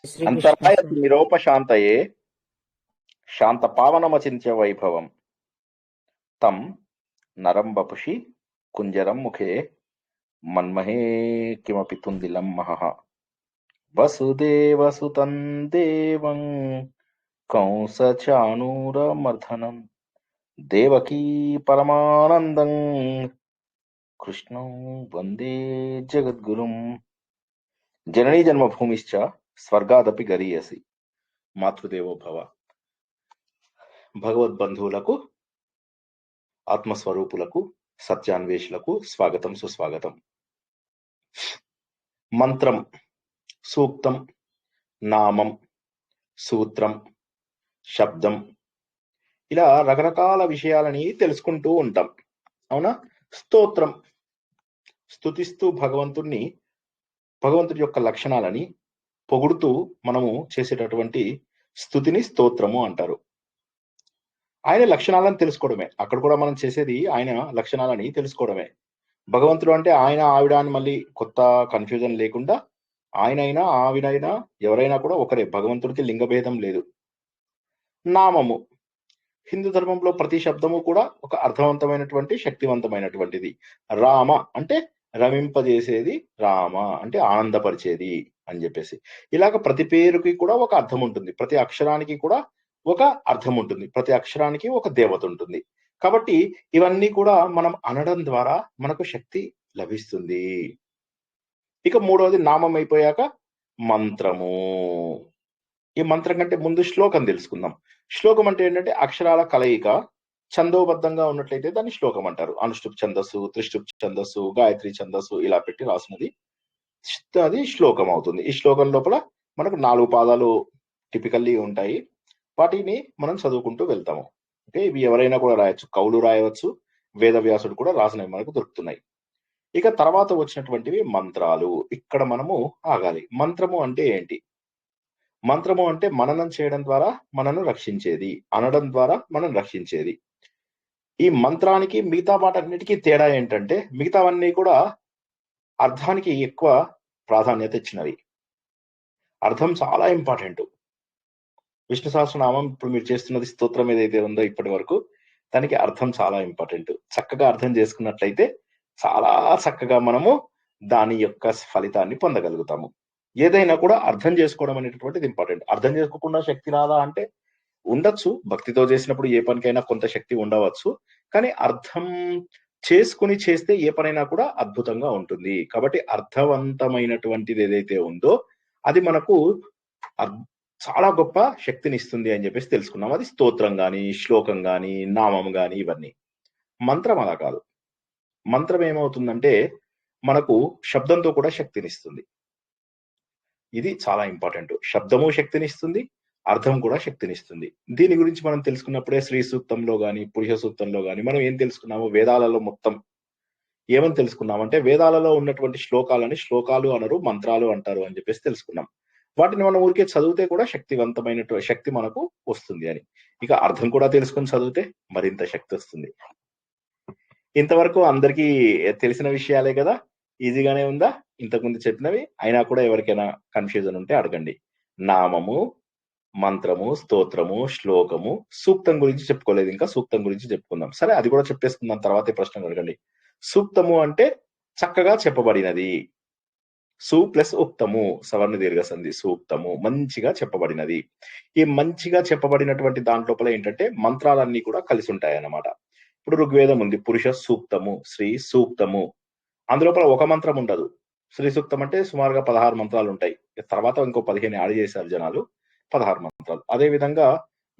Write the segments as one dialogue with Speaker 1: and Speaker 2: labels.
Speaker 1: శ్రీకృష్ణ
Speaker 2: అంతరాయ నిరోపశాంతయే శాంత పావనమచింత్య వైభవం తం నరం వపుషి కుంజరం ముఖే మన్మహే కిమపి తుందిలం మహః వసుదేవసుతం దేవం కంసచానూరమర్ధనం దేవకీ పరమానందం కృష్ణం వందే జగద్గురుం. జననీ జన్మభూమిశ్చ స్వర్గాదపి గరీయసి. మాతృదేవో భవ. భగవద్బంధువులకు, ఆత్మస్వరూపులకు, సత్యాన్వేషులకు స్వాగతం, సుస్వాగతం. మంత్రం, సూక్తం, నామం, సూత్రం, శబ్దం, ఇలా రకరకాల విషయాలని తెలుసుకుంటూ ఉంటాం, అవునా? స్తోత్రం, స్తుతిస్తూ భగవంతుడి యొక్క లక్షణాలని పొగుడుతూ మనము చేసేటటువంటి స్తుతిని స్తోత్రము అంటారు. ఆయన లక్షణాలను తెలుసుకోవడమే. అక్కడ కూడా మనం చేసేది ఆయన లక్షణాలని తెలుసుకోవడమే. భగవంతుడు అంటే ఆయన, ఆవిడ అని మళ్ళీ కొత్త కన్ఫ్యూజన్ లేకుండా ఆయనైనా ఆవిడైనా ఎవరైనా కూడా ఒకరే. భగవంతుడికి లింగభేదం లేదు. నామము, హిందూ ధర్మంలో ప్రతి శబ్దము కూడా ఒక అర్థవంతమైనటువంటి, శక్తివంతమైనటువంటిది. రామ అంటే రమింపజేసేది, రామ అంటే ఆనందపరిచేది అని చెప్పేసి. ఇలాగ ప్రతి పేరుకి కూడా ఒక అర్థం ఉంటుంది, ప్రతి అక్షరానికి కూడా ఒక అర్థం ఉంటుంది, ప్రతి అక్షరానికి ఒక దేవత ఉంటుంది. కాబట్టి ఇవన్నీ కూడా మనం అనడం ద్వారా మనకు శక్తి లభిస్తుంది. ఇక మూడవది నామం అయిపోయాక మంత్రము. ఈ మంత్రం కంటే ముందు శ్లోకం తెలుసుకుందాం. శ్లోకం అంటే ఏంటంటే అక్షరాల కలయిక. ఛందోబద్ధంగా ఉన్నట్లయితే దాన్ని శ్లోకం అంటారు. అనుష్టుప్ ఛందస్సు, త్రిష్టుప్ ఛందస్సు, గాయత్రి ఛందస్సు ఇలా పెట్టి రాసినది అది శ్లోకం అవుతుంది. ఈ శ్లోకం లోపల మనకు 4 పాదాలు టిపికల్లీ ఉంటాయి. వాటిని మనం చదువుకుంటూ వెళ్తాము. ఓకే, ఇవి ఎవరైనా కూడా రాయొచ్చు, కవులు రాయవచ్చు, వేదవ్యాసుడు కూడా రాసినవి మనకు దొరుకుతున్నాయి. ఇక తర్వాత వచ్చినటువంటివి మంత్రాలు. ఇక్కడ మనము ఆగాలి. మంత్రము అంటే ఏంటి? మంత్రము అంటే మననం చేయడం ద్వారా మనను రక్షించేది, అనడం ద్వారా మనం రక్షించేది. ఈ మంత్రానికి మిగతా వాటన్నిటికీ తేడా ఏంటంటే మిగతావన్నీ కూడా అర్థానికి ఎక్కువ ప్రాధాన్యత ఇచ్చినవి. అర్థం చాలా ఇంపార్టెంట్. విష్ణు సహస్రనామం ఇప్పుడు మీరు చేస్తున్నది స్తోత్రం ఏదైతే ఉందో ఇప్పటి వరకు, దానికి అర్థం చాలా ఇంపార్టెంట్. చక్కగా అర్థం చేసుకున్నట్లయితే చాలా చక్కగా మనము దాని యొక్క ఫలితాన్ని పొందగలుగుతాము. ఏదైనా కూడా అర్థం చేసుకోవడం అనేటటువంటిది ఇంపార్టెంట్. అర్థం చేసుకోకుండా శక్తి రాదా అంటే ఉండొచ్చు. భక్తితో చేసినప్పుడు ఏ పనికైనా కొంత శక్తి ఉండవచ్చు. కానీ అర్థం చేసుకుని చేస్తే ఏ పనైనా కూడా అద్భుతంగా ఉంటుంది. కాబట్టి అర్థవంతమైనటువంటిది ఏదైతే ఉందో అది మనకు చాలా గొప్ప శక్తిని ఇస్తుంది అని చెప్పేసి తెలుసుకున్నాం. అది స్తోత్రం గాని, శ్లోకం గాని, నామం గాని, ఇవన్నీ. మంత్రం అలా కాదు. మంత్రం ఏమవుతుందంటే మనకు శబ్దంతో కూడా శక్తినిస్తుంది. ఇది చాలా ఇంపార్టెంట్. శబ్దము శక్తినిస్తుంది, అర్థం కూడా శక్తినిస్తుంది. దీని గురించి మనం తెలుసుకున్నప్పుడే శ్రీ సూక్తంలో గాని, పురుష సూక్తంలో గాని మనం ఏం తెలుసుకున్నాము? వేదాలలో మొత్తం ఏమని తెలుసుకున్నామంటే వేదాలలో ఉన్నటువంటి శ్లోకాలని శ్లోకాలు అనరు, మంత్రాలు అంటారు అని చెప్పేసి తెలుసుకున్నాం. వాటిని మనం ఊరికే చదివితే కూడా శక్తివంతమైనటువంటి శక్తి మనకు వస్తుంది అని. ఇక అర్థం కూడా తెలుసుకొని చదివితే మరింత శక్తి వస్తుంది. ఇంతవరకు అందరికీ తెలిసిన విషయాలే కదా, ఈజీగానే ఉందా? ఇంతకుముందు చెప్పినవి అయినా కూడా ఎవరికైనా కన్ఫ్యూజన్ ఉంటే అడగండి. నామము, మంత్రము, స్తోత్రము, శ్లోకము, సూక్తం గురించి చెప్పుకోలేదు, ఇంకా సూక్తం గురించి చెప్పుకుందాం. సరే, అది కూడా చెప్పేసుకుందాం, తర్వాత ప్రశ్న అడగండి. సూక్తము అంటే చక్కగా చెప్పబడినది. సు ప్లస్ ఉక్తము, సవర్ణ దీర్ఘ సంధి, సూక్తము మంచిగా చెప్పబడినది. ఈ మంచిగా చెప్పబడినటువంటి దాంట్లోపల ఏంటంటే మంత్రాలన్నీ కూడా కలిసి ఉంటాయి అన్నమాట. ఇప్పుడు ఋగ్వేదం ఉంది, పురుష సూక్తము, శ్రీ సూక్తము. అందులోపల ఒక మంత్రం ఉండదు. శ్రీ సూక్తం అంటే సుమారుగా 16 మంత్రాలు ఉంటాయి. తర్వాత ఇంకో 15 యాడ్ చేశారు జనాలు, 16 మంత్రాలు. అదే విధంగా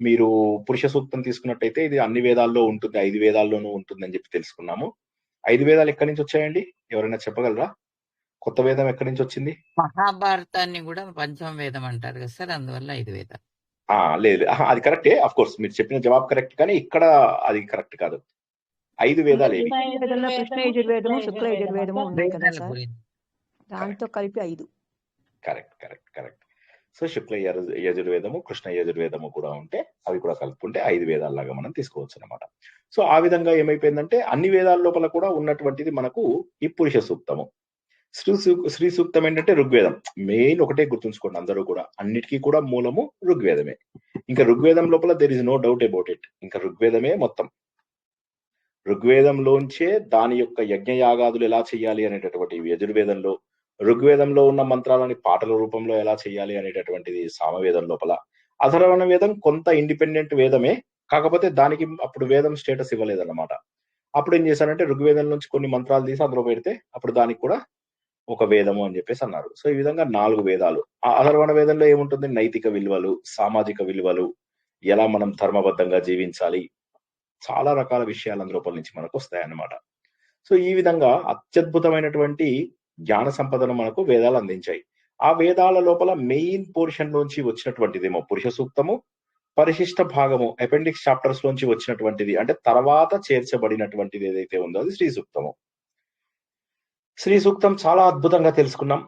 Speaker 2: మీరు పురుష సూక్తం తీసుకున్నట్టయితే ఇది అన్ని వేదాల్లో ఉంటుంది, 5 వేదాల్లోనూ ఉంటుంది అని చెప్పి తెలుసుకున్నాము. 5 వేదాలు ఎక్కడి నుంచి వచ్చాయండి? ఎవరైనా చెప్పగలరా? కొత్త వేదం ఎక్కడి నుంచి వచ్చింది?
Speaker 1: మహాభారతాన్ని కూడా పంచమ వేదం అంటారు కదా సార్, అందువల్ల 5 వేదాలు.
Speaker 2: లేదు, అది కరెక్టే. అఫ్ కోర్స్ మీరు చెప్పిన జవాబు కరెక్ట్, కానీ ఇక్కడ అది కరెక్ట్ కాదు. 5 వేదాలు ఏవి?
Speaker 3: కృష్ణ యజుర్వేదము, శుక్ల యజుర్వేదము ఉన్నాయి కదా
Speaker 1: వేదాల
Speaker 3: సార్,
Speaker 1: గురించి.
Speaker 3: దాంతో కలిపి 5.
Speaker 2: కరెక్ట్. సో శుక్ల యజుర్వేదము, కృష్ణ యజుర్వేదము కూడా ఉంటే అవి కూడా కలుపుకుంటే 5 వేదాల్లాగా మనం తీసుకోవచ్చు అనమాట. సో ఆ విధంగా ఏమైపోయిందంటే అన్ని వేదాల లోపల కూడా ఉన్నటువంటిది మనకు ఈ పురుష సూక్తము. శ్రీ సూక్తం ఏంటంటే ఋగ్వేదం. మెయిన్ ఒకటే గుర్తుంచుకోండి అందరూ కూడా, అన్నిటికీ కూడా మూలము ఋగ్వేదమే. ఇంకా ఋగ్వేదం లోపల there is no doubt about it. ఇంకా ఋగ్వేదమే మొత్తం. ఋగ్వేదంలోంచే దాని యొక్క యజ్ఞయాగాదులు ఎలా చేయాలి అనేటటువంటివి యజుర్వేదంలో, ఋగ్వేదంలో ఉన్న మంత్రాలని పాటల రూపంలో ఎలా చేయాలి అనేటటువంటిది సామవేదం లోపల. అథర్వణ వేదం కొంత ఇండిపెండెంట్ వేదమే, కాకపోతే దానికి అప్పుడు వేదం స్టేటస్ ఇవ్వలేదన్నమాట. అప్పుడు ఏం చేశారంటే ఋగ్వేదం నుంచి కొన్ని మంత్రాలు తీసి అందులో పెడితే అప్పుడు దానికి కూడా ఒక వేదము అని చెప్పేసి అన్నారు. సో ఈ విధంగా 4 వేదాలు. ఆ అథర్వణ వేదంలో ఏముంటుంది? నైతిక విలువలు, సామాజిక విలువలు, ఎలా మనం ధర్మబద్ధంగా జీవించాలి, చాలా రకాల విషయాలు అందులోపల నుంచి మనకు వస్తాయన్నమాట. సో ఈ విధంగా అత్యద్భుతమైనటువంటి జ్ఞాన సంపదను మనకు వేదాలు అందించాయి. ఆ వేదాల లోపల మెయిన్ పోర్షన్ లోంచి వచ్చినటువంటిదేమో పురుష సూక్తము, పరిశిష్ట భాగము అపెండిక్స్ చాప్టర్స్ లోంచి వచ్చినటువంటిది, అంటే తర్వాత చేర్చబడినటువంటిది ఏదైతే ఉందో అది శ్రీ సూక్తము. శ్రీ సూక్తం చాలా అద్భుతంగా తెలుసుకున్నాం.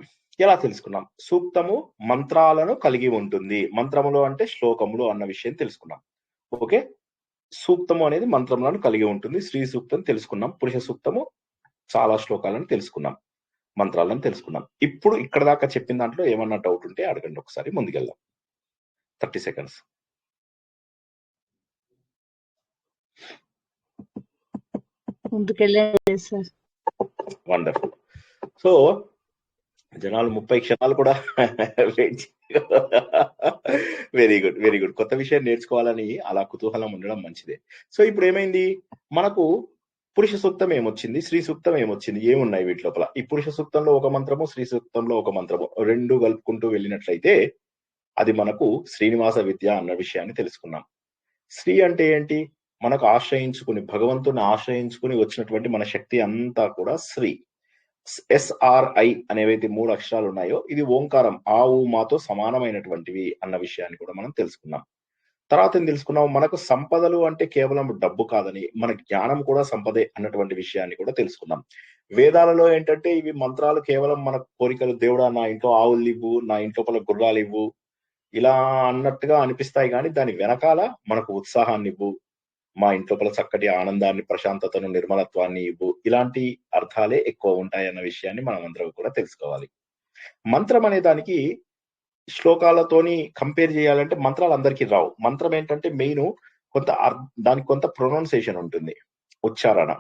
Speaker 2: ఎలా తెలుసుకున్నాం? సూక్తము మంత్రాలను కలిగి ఉంటుంది. మంత్రములు అంటే శ్లోకములు అన్న విషయం తెలుసుకున్నాం. ఓకే, సూక్తము అనేది మంత్రములను కలిగి ఉంటుంది. శ్రీ సూక్తం తెలుసుకున్నాం. పురుష సూక్తము చాలా శ్లోకాలను తెలుసుకున్నాం, మంత్రాలను తెలుసుకున్నాం. ఇప్పుడు ఇక్కడ దాకా చెప్పిన దాంట్లో ఏమన్నా డౌట్ ఉంటే అడగండి, ఒకసారి ముందుకెళ్దాం. 30 seconds.
Speaker 4: ముందుకెళ్ళండి సార్.
Speaker 2: వండర్ఫుల్. సో జనాలు 30 క్షణాలు కూడా weight very good, very good. కొత్త విషయం నేర్చుకోవాలని అలా కుతూహలం ఉండడం మంచిదే. సో ఇప్పుడు ఏమైంది, మనకు పురుష సూక్తం ఏమొచ్చింది, శ్రీ సూక్తం ఏమొచ్చింది, ఏమున్నాయి వీటి లోపల? ఈ పురుష సూక్తంలో ఒక మంత్రము, శ్రీ సూక్తంలో ఒక మంత్రము, రెండు కలుపుకుంటూ వెళ్ళినట్లయితే అది మనకు శ్రీనివాస విద్య అన్న విషయాన్ని తెలుసుకున్నాం. శ్రీ అంటే ఏంటి? మనకు ఆశ్రయించుకుని, భగవంతుని ఆశ్రయించుకుని వచ్చినటువంటి మన శక్తి అంతా కూడా శ్రీ. SRI అనేవైతే 3 అక్షరాలు ఉన్నాయో ఇది ఓంకారం, ఆ ఊ మాతో సమానమైనటువంటివి అన్న విషయాన్ని కూడా మనం తెలుసుకున్నాం. తర్వాత ఏం తెలుసుకున్నాం? మనకు సంపదలు అంటే కేవలం డబ్బు కాదని, మన జ్ఞానం కూడా సంపదే అన్నటువంటి విషయాన్ని కూడా తెలుసుకున్నాం. వేదాలలో ఏంటంటే ఇవి మంత్రాలు కేవలం మన కోరికలు, దేవుడా నా ఇంట్లో ఆవులు ఇవ్వు, నా ఇంట్లో గుర్రాలు ఇవ్వు, ఇలా అన్నట్టుగా అనిపిస్తాయి, కానీ దాని వెనకాల మనకు ఉత్సాహాన్ని ఇవ్వు, మా ఇంట్లో చక్కటి ఆనందాన్ని, ప్రశాంతతను, నిర్మలత్వాన్ని ఇవ్వు, ఇలాంటి అర్థాలే ఎక్కువ ఉంటాయన్న విషయాన్ని మనం అందరం కూడా తెలుసుకోవాలి. మంత్రం అనే దానికి శ్లోకాలతోని కంపేర్ చేయాలంటే మంత్రాలు అందరికీ రావు. మంత్రం ఏంటంటే మెయిన్ కొంత దానికి కొంత ప్రొనౌన్సియేషన్ ఉంటుంది, ఉచ్చారణ,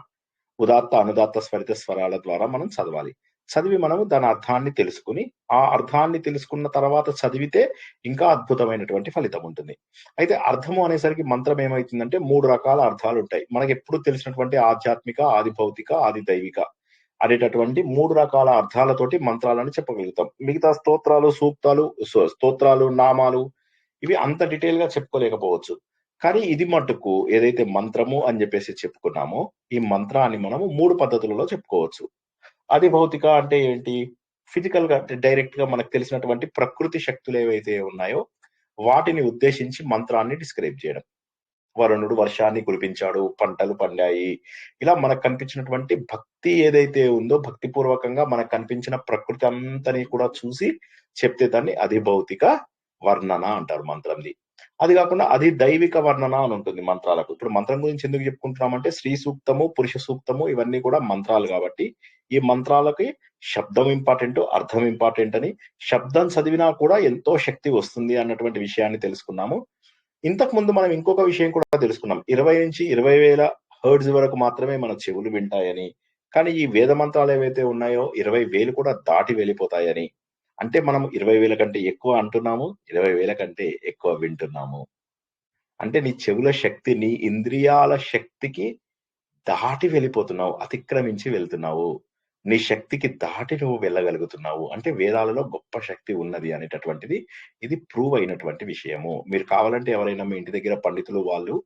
Speaker 2: ఉదాత్త అనుదాత్త స్వరిత స్వరాల ద్వారా మనం చదవాలి. చదివి మనము దాని అర్థాన్ని తెలుసుకుని, ఆ అర్థాన్ని తెలుసుకున్న తర్వాత చదివితే ఇంకా అద్భుతమైనటువంటి ఫలితం ఉంటుంది. అయితే అర్థము అనేసరికి మంత్రం ఏమవుతుందంటే 3 రకాల అర్థాలు ఉంటాయి. మనకి ఎప్పుడు తెలిసినటువంటి ఆధ్యాత్మిక, ఆది భౌతిక, ఆది దైవిక అనేటటువంటి 3 రకాల అర్థాలతోటి మంత్రాలను చెప్పగలుగుతాం. మిగతా స్తోత్రాలు, సూక్తాలు, స్తోత్రాలు, నామాలు ఇవి అంత డీటెయిల్ గా చెప్పుకోలేకపోవచ్చు. కానీ ఇది మటుకు ఏదైతే మంత్రము అని చెప్పేసి చెప్పుకున్నామో, ఈ మంత్రాన్ని మనము 3 పద్ధతులలో చెప్పుకోవచ్చు. ఆది భౌతిక అంటే ఏంటి? ఫిజికల్ గా డైరెక్ట్ గా మనకు తెలిసినటువంటి ప్రకృతి శక్తులు ఏవైతే ఉన్నాయో వాటిని ఉద్దేశించి మంత్రాన్ని డిస్క్రైబ్ చేయడం. వరుణుడు వర్షాన్ని కురిపించాడు, పంటలు పండాయి, ఇలా మనకు కనిపించినటువంటి భక్తి ఏదైతే ఉందో, భక్తిపూర్వకంగా మనకు కనిపించిన ప్రకృతి అంతని కూడా చూసి చెప్తే దాన్ని అధిభౌతిక వర్ణన అంటారు మంత్రంది. అది కాకుండా అది దైవిక వర్ణన అని ఉంటుంది మంత్రాలకు. ఇప్పుడు మంత్రం గురించి ఎందుకు చెప్పుకుంటున్నామంటే శ్రీ సూక్తము, పురుష సూక్తము ఇవన్నీ కూడా మంత్రాలు కాబట్టి ఈ మంత్రాలకి శబ్దం ఇంపార్టెంట్, అర్థం ఇంపార్టెంట్ అని, శబ్దం చదివినా కూడా ఎంతో శక్తి వస్తుంది అన్నటువంటి విషయాన్ని తెలుసుకున్నాము. ఇంతకు ముందు మనం ఇంకొక విషయం కూడా తెలుసుకున్నాం. 20 నుంచి 20,000 హెర్ట్జ్ వరకు మాత్రమే మన చెవులు వింటాయని, కానీ ఈ వేద మంత్రాలు ఏవైతే ఉన్నాయో 20,000 కూడా దాటి వెళ్ళిపోతాయని. అంటే మనం 20,000 కంటే ఎక్కువ అంటున్నాము, 20,000 కంటే ఎక్కువ వింటున్నాము. అంటే నీ చెవుల శక్తి, నీ ఇంద్రియాల శక్తికి దాటి వెళ్ళిపోతున్నావు, అతిక్రమించి వెళ్తున్నావు. నీ శక్తికి దాటి నువ్వు వెళ్ళగలుగుతున్నావు. అంటే వేదాలలో గొప్ప శక్తి ఉన్నది అనేటటువంటిది ఇది ప్రూవ్ అయినటువంటి విషయము. మీరు కావాలంటే ఎవరైనా మీ ఇంటి దగ్గర పండితులు వాళ్ళు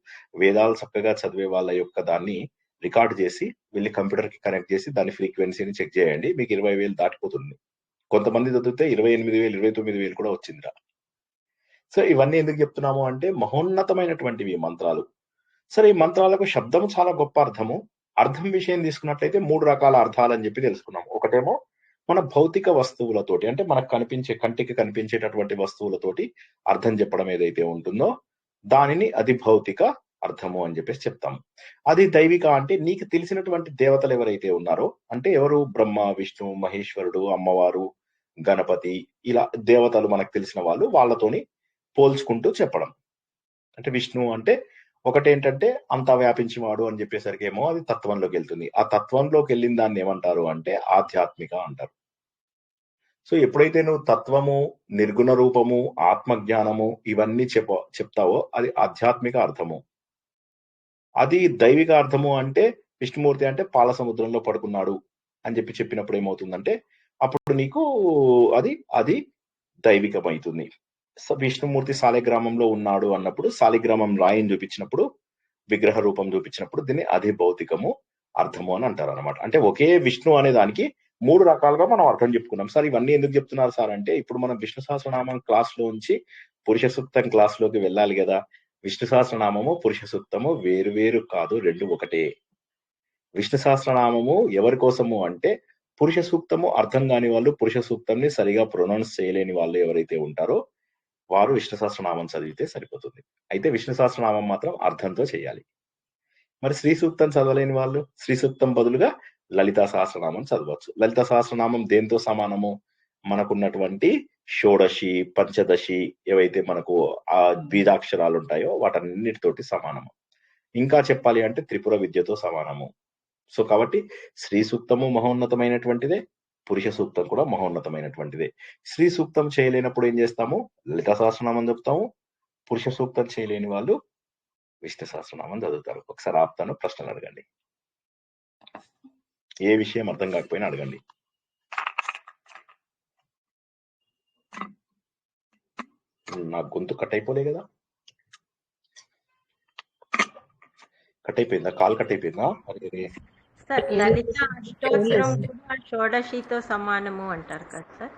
Speaker 2: వేదాలు చక్కగా చదివే వాళ్ళ యొక్క దాన్ని రికార్డ్ చేసి వెళ్ళి కంప్యూటర్ కి కనెక్ట్ చేసి దాని ఫ్రీక్వెన్సీని చెక్ చేయండి, మీకు 20,000 దాటిపోతుంది. కొంతమంది చదివితే 28,000, 29,000 కూడా వచ్చిందిరా. సో ఇవన్నీ ఎందుకు చెప్తున్నాము అంటే మహోన్నతమైనటువంటివి మంత్రాలు. సరే, ఈ మంత్రాలకు శబ్దం చాలా గొప్ప అర్థము. అర్థం విషయం తీసుకున్నట్లయితే 3 రకాల అర్థాలు అని చెప్పి తెలుసుకున్నాం. ఒకటేమో మన భౌతిక వస్తువులతోటి, అంటే మనకు కంటికి కనిపించేటటువంటి వస్తువులతోటి అర్థం చెప్పడం ఏదైతే ఉంటుందో దానిని అధిభౌతిక అర్థము అని చెప్పేసి చెప్తాము. అది దైవిక అంటే నీకు తెలిసినటువంటి దేవతలు ఎవరైతే ఉన్నారో, అంటే ఎవరు? బ్రహ్మ, విష్ణు, మహేశ్వరుడు, అమ్మవారు, గణపతి, ఇలా దేవతలు మనకు తెలిసిన వాళ్ళు, వాళ్ళతోని పోల్చుకుంటూ చెప్పడం. అంటే విష్ణు అంటే ఒకటేంటంటే అంతా వ్యాపించివాడు అని చెప్పేసరికి ఏమో అది తత్వంలోకి వెళ్తుంది. ఆ తత్వంలోకి వెళ్ళిన దాన్ని ఏమంటారు అంటే ఆధ్యాత్మిక అంటారు. సో ఎప్పుడైతే నువ్వు తత్వము, నిర్గుణ రూపము, ఆత్మజ్ఞానము ఇవన్నీ చెప్తావో అది ఆధ్యాత్మిక అర్థము. అది దైవిక అర్థము అంటే విష్ణుమూర్తి అంటే పాల సముద్రంలో పడుకున్నాడు అని చెప్పినప్పుడు ఏమవుతుందంటే అప్పుడు నీకు అది దైవికమవుతుంది. సో విష్ణుమూర్తి శాలిగ్రామంలో ఉన్నాడు అన్నప్పుడు శాలిగ్రామం రాయిని చూపించినప్పుడు, విగ్రహ రూపం చూపించినప్పుడు దీన్ని అధిభౌతికము అర్థము అని అంటారు అనమాట. అంటే ఒకే విష్ణు అనే దానికి 3 రకాలుగా మనం అర్థం చెప్పుకున్నాం. సార్ ఇవన్నీ ఎందుకు చెప్తున్నారు సార్ అంటే, ఇప్పుడు మనం విష్ణు సహస్రనామం క్లాస్ లోంచి పురుష సూక్తం క్లాస్ లోకి వెళ్ళాలి కదా. విష్ణు సహస్రనామము, పురుష సూక్తము వేరు కాదు, 2 ఒకటే. విష్ణు సహస్రనామము ఎవరి కోసము అంటే, పురుష సూక్తము అర్థం కాని వాళ్ళు, పురుష సూక్తంని సరిగా ప్రొనౌన్స్ చేయలేని వాళ్ళు ఎవరైతే ఉంటారో వారు విష్ణు సహస్రనామం చదివితే సరిపోతుంది. అయితే విష్ణు సహస్రనామం మాత్రం అర్థంతో చేయాలి. మరి శ్రీ సూక్తం చదవలేని వాళ్ళు శ్రీ సూక్తం బదులుగా లలితా సహస్రనామం చదవచ్చు. లలితా సహస్రనామం దేంతో సమానము? మనకున్నటువంటి షోడశి, పంచదశి ఏవైతే మనకు ఆ బీజాక్షరాలు ఉంటాయో వాటన్నిటితోటి సమానము. ఇంకా చెప్పాలి అంటే త్రిపుర విద్యతో సమానము. సో కాబట్టి శ్రీ సూక్తము మహోన్నతమైనటువంటిదే, పురుష సూక్తం కూడా మహోన్నతమైనటువంటిదే. శ్రీ సూక్తం చేయలేనప్పుడు ఏం చేస్తాము? లలితా సహస్రనామం చెప్తాము. పురుష సూక్తం చేయలేని వాళ్ళు విష్ణు సహస్రనామం చదువుతారు. ఒకసారి ఆపుతాను, ప్రశ్నలు అడగండి. ఏ విషయం అర్థం కాకపోయినా అడగండి. నా గొంతు కట్ అయిపోలే కదా? కట్ అయిపోయిందా? కాల్ కట్ అయిపోయిందా? అదే
Speaker 4: సార్ లలిత అష్టోత్తరం కూడా షోడశితో సమానము అంటారు కదా సార్?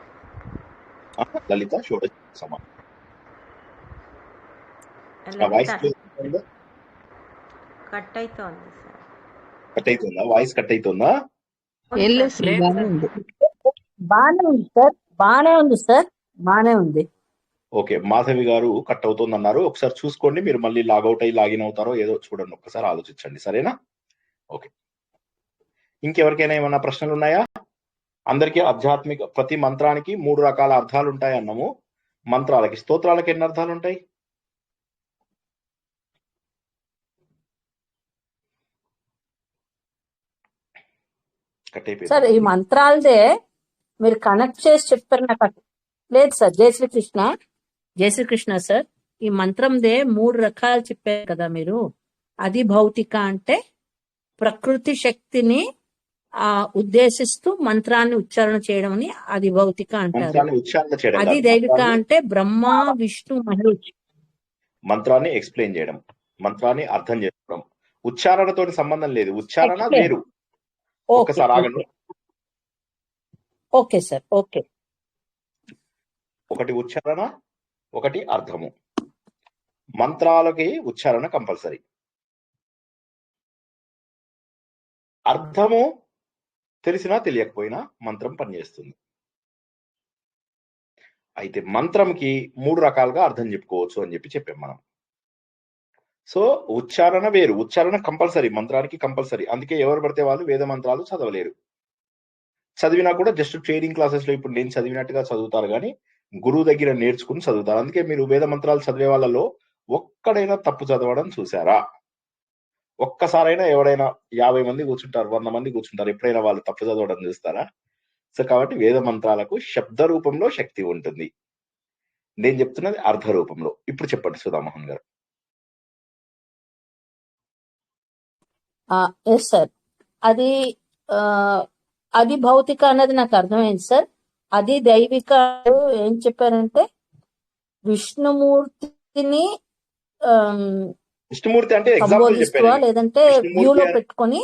Speaker 2: లలిత షోడశి సమానం.
Speaker 4: లలిత కట్ అవుతోంది సార్.
Speaker 2: కట్ అవుతుందా? వాయిస్ కట్ అవుతుందా?
Speaker 5: బానే ఉంది.
Speaker 2: ఓకే, మాధవి గారు కట్ అవుతుంది అన్నారు. ఒకసారి చూసుకోండి, మీరు మళ్ళీ లాగౌట్ అయ్యి లాగిన్ అవుతారో ఏదో చూడండి, ఒక్కసారి ఆలోచించండి. సరేనా? ఓకే, ఇంకెవరికైనా ఏమన్నా ప్రశ్నలు ఉన్నాయా? అందరికీ ఆధ్యాత్మిక ప్రతి మంత్రానికి 3 రకాల అర్థాలు ఉంటాయి అన్నాము. మంత్రాలకి, స్తోత్రాలకి ఎన్ని అర్థాలు ఉంటాయి?
Speaker 5: సార్ ఈ మంత్రాలదే మీరు కనెక్ట్ చేసి చెప్పారు నాకు. లేదు సార్, జై శ్రీకృష్ణ సార్. ఈ మంత్రందే 3 రకాలు చెప్పారు కదా మీరు. అది భౌతిక అంటే ప్రకృతి శక్తిని ఉద్దేశిస్తూ మంత్రాన్ని ఉచ్చారణ చేయడం అని అది భౌతిక అంటారు. అది దైవిక అంటే బ్రహ్మ, విష్ణు, మహేష్.
Speaker 2: మంత్రాన్ని ఎక్స్ప్లెయిన్ చేయడం, మంత్రాన్ని అర్థం చేసుకోవడం. ఉచ్చారణతో సంబంధం లేదు, ఉచ్చారణ వేరు. ఒకసారి ఆగండి.
Speaker 5: Okay sir, okay.
Speaker 2: ఒకటి ఉచ్చారణ, ఒకటి అర్థము. మంత్రాలకి ఉచ్చారణ కంపల్సరీ. అర్థము తెలిసినా తెలియకపోయినా మంత్రం పనిచేస్తుంది. అయితే మంత్రంకి 3 రకాలుగా అర్థం చెప్పుకోవచ్చు అని చెప్పాం మనం. సో ఉచ్చారణ వేరు, ఉచ్చారణ కంపల్సరీ, మంత్రానికి కంపల్సరీ. అందుకే ఎవరు పడితే వాళ్ళు వేద మంత్రాలు చదవలేరు. చదివినా కూడా జస్ట్ ట్రైనింగ్ క్లాసెస్ లో ఇప్పుడు నేను చదివినట్టుగా చదువుతారు, కానీ గురువు దగ్గర నేర్చుకుని చదువుతారు. అందుకే మీరు వేద మంత్రాలు చదివే వాళ్ళలో ఒక్కడైనా తప్పు చదవడం చూసారా? ఒక్కసారైనా ఎవడైనా 50 మంది కూర్చుంటారు, 100 మంది కూర్చుంటారు, ఎప్పుడైనా వాళ్ళు తప్పు చదవడం చూస్తారా? సో కాబట్టి వేద మంత్రాలకు శబ్ద రూపంలో శక్తి ఉంటుంది. నేను చెప్తున్నది అర్థ రూపంలో. ఇప్పుడు చెప్పండి సుధామోహన్ గారు.
Speaker 5: ఎస్ సార్, అది భౌతిక అన్నది నాకు అర్థమైంది సార్. అది దైవిక ఏం చెప్పారంటే విష్ణుమూర్తిని
Speaker 2: అంటే
Speaker 5: సంబోధిస్తూ లేదంటే వ్యూలో పెట్టుకొని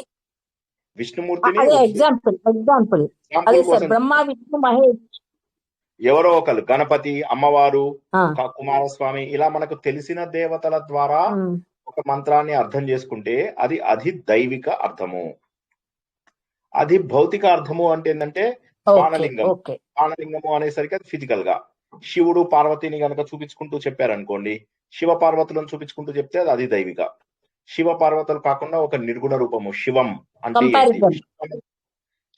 Speaker 2: విష్ణుమూర్తిని
Speaker 5: ఎగ్జాంపుల్ అదే సార్, బ్రహ్మ, విష్ణు, మహేష్
Speaker 2: ఎవరో ఒకరు, గణపతి, అమ్మవారు, కుమారస్వామి, ఇలా మనకు తెలిసిన దేవతల ద్వారా ఒక మంత్రాన్ని అర్థం చేసుకుంటే అది దైవిక అర్థము. అది భౌతిక అర్థము అంటే ఏంటంటే బాణలింగము అనేసరికి అది ఫిజికల్ గా. శివుడు పార్వతిని గనక చూపించుకుంటూ చెప్పారనుకోండి, శివ పార్వతులను చూపించుకుంటూ చెప్తే అది దైవిక. శివ పార్వతులు కాకుండా ఒక నిర్గుణ రూపము శివం అంటే ఏంటి?
Speaker 5: కంపారిజన్.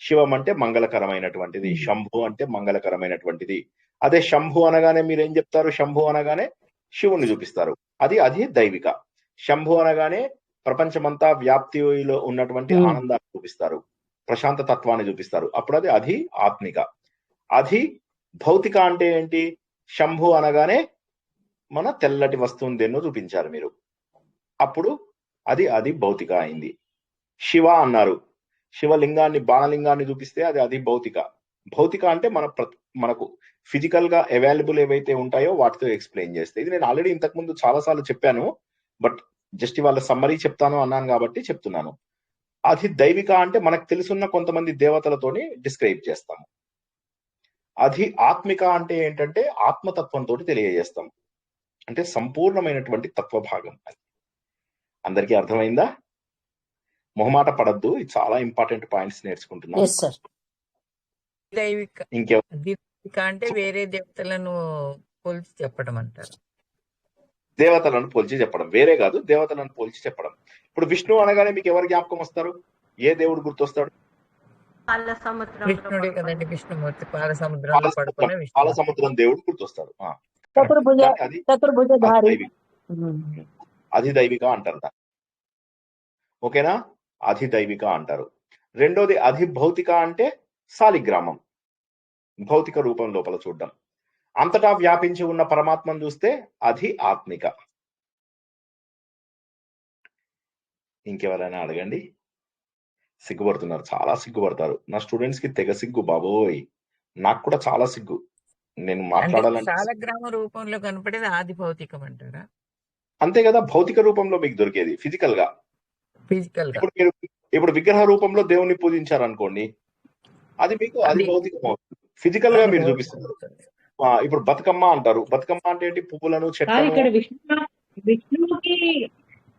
Speaker 2: శివం అంటే మంగళకరమైనటువంటిది, శంభు అంటే మంగళకరమైనటువంటిది. అదే శంభు అనగానే మీరేం చెప్తారు? శంభు అనగానే శివుణ్ణి చూపిస్తారు. అది దైవిక. శంభు అనగానే ప్రపంచమంతా వ్యాప్తిలో ఉన్నటువంటి ఆనందాన్ని చూపిస్తారు, ప్రశాంత తత్వాన్ని చూపిస్తారు. అప్పుడు అది ఆత్మిక. అది భౌతిక అంటే ఏంటి? శంభు అనగానే మన తెల్లటి వస్తువుని దేన్నో చూపించారు మీరు, అప్పుడు అది భౌతిక అయింది. శివ అన్నారు, శివలింగాన్ని బాణలింగాన్ని చూపిస్తే అది భౌతిక. భౌతిక అంటే మనకు ఫిజికల్ గా అవైలబుల్ ఏవైతే ఉంటాయో వాటితో ఎక్స్ప్లెయిన్ చేస్తే. ఇది నేను ఆల్రెడీ ఇంతకు ముందు చాలా సార్లు చెప్పాను, బట్ జస్ట్ ఇవాళ సమ్మరీ చెప్తాను అన్నాను కాబట్టి చెప్తున్నాను. అది దైవిక అంటే మనకు తెలుసున్న కొంతమంది దేవతలతోని డిస్క్రైబ్ చేస్తాము. అది ఆత్మిక అంటే ఏంటంటే ఆత్మతత్వంతో తెలియజేస్తాం, అంటే సంపూర్ణమైనటువంటి తత్వభాగం. అది అందరికీ అర్థమైందా? మొహమాట పడద్దు, ఇది చాలా ఇంపార్టెంట్ పాయింట్స్ నేర్చుకుంటున్నాం.
Speaker 5: Yes sir.
Speaker 1: దైవిక దైవిక అంటే వేరే దేవతలను పోల్చి చెప్పడం అంటారు.
Speaker 2: దేవతలను పోల్చి చెప్పడం, వేరే కాదు, దేవతలను పోల్చి చెప్పడం. ఇప్పుడు విష్ణు అనగానే మీకు ఎవరు జ్ఞాపకం వస్తారు? ఏ దేవుడు గుర్తొస్తాడు?
Speaker 1: కృష్ణుడే కదండి, విష్ణుమూర్తి. పాలసముద్రంలో పడుకునే
Speaker 2: పాలసముద్రం దేవుడు గుర్తొస్తాడు.
Speaker 5: చతుర్భుజధారి.
Speaker 2: అది దైవిక అంటారు దాన్ని. ఓకేనా? అది దైవిక అంటారు. రెండోది అది భౌతిక అంటే సాలిగ్రామం, భౌతిక రూపం లోపల చూడడం. అంతటా వ్యాపించి ఉన్న పరమాత్మను చూస్తే అది ఆత్మిక. ఇంకెవరైనా అడగండి. సిగ్గుపడుతున్నారు, చాలా సిగ్గుపడతారు. నా స్టూడెంట్స్ కి తెగ సిగ్గు బాబోయ్, నాకు కూడా చాలా సిగ్గు. నేను మాట్లాడాలంటే
Speaker 1: సాలగ్రామ రూపంలో కనపడేది ఆది భౌతికం అంటారా?
Speaker 2: అంతే కదా, భౌతిక రూపంలో మీకు దొరికేది ఫిజికల్ గా. ఇప్పుడు విగ్రహ రూపంలో దేవుణ్ణి పూజించారు అనుకోండి, అది మీకు అది భౌతికం అవుతుంది. ఫిజికల్ గా మీరు చూపిస్తున్నారు. ఇప్పుడు బతుకమ్మ అంటారు, బతుకమ్మ అంటే ఏంటి? పువ్వులను, చెట్లను.
Speaker 6: ఇక్కడ విష్ణువుకి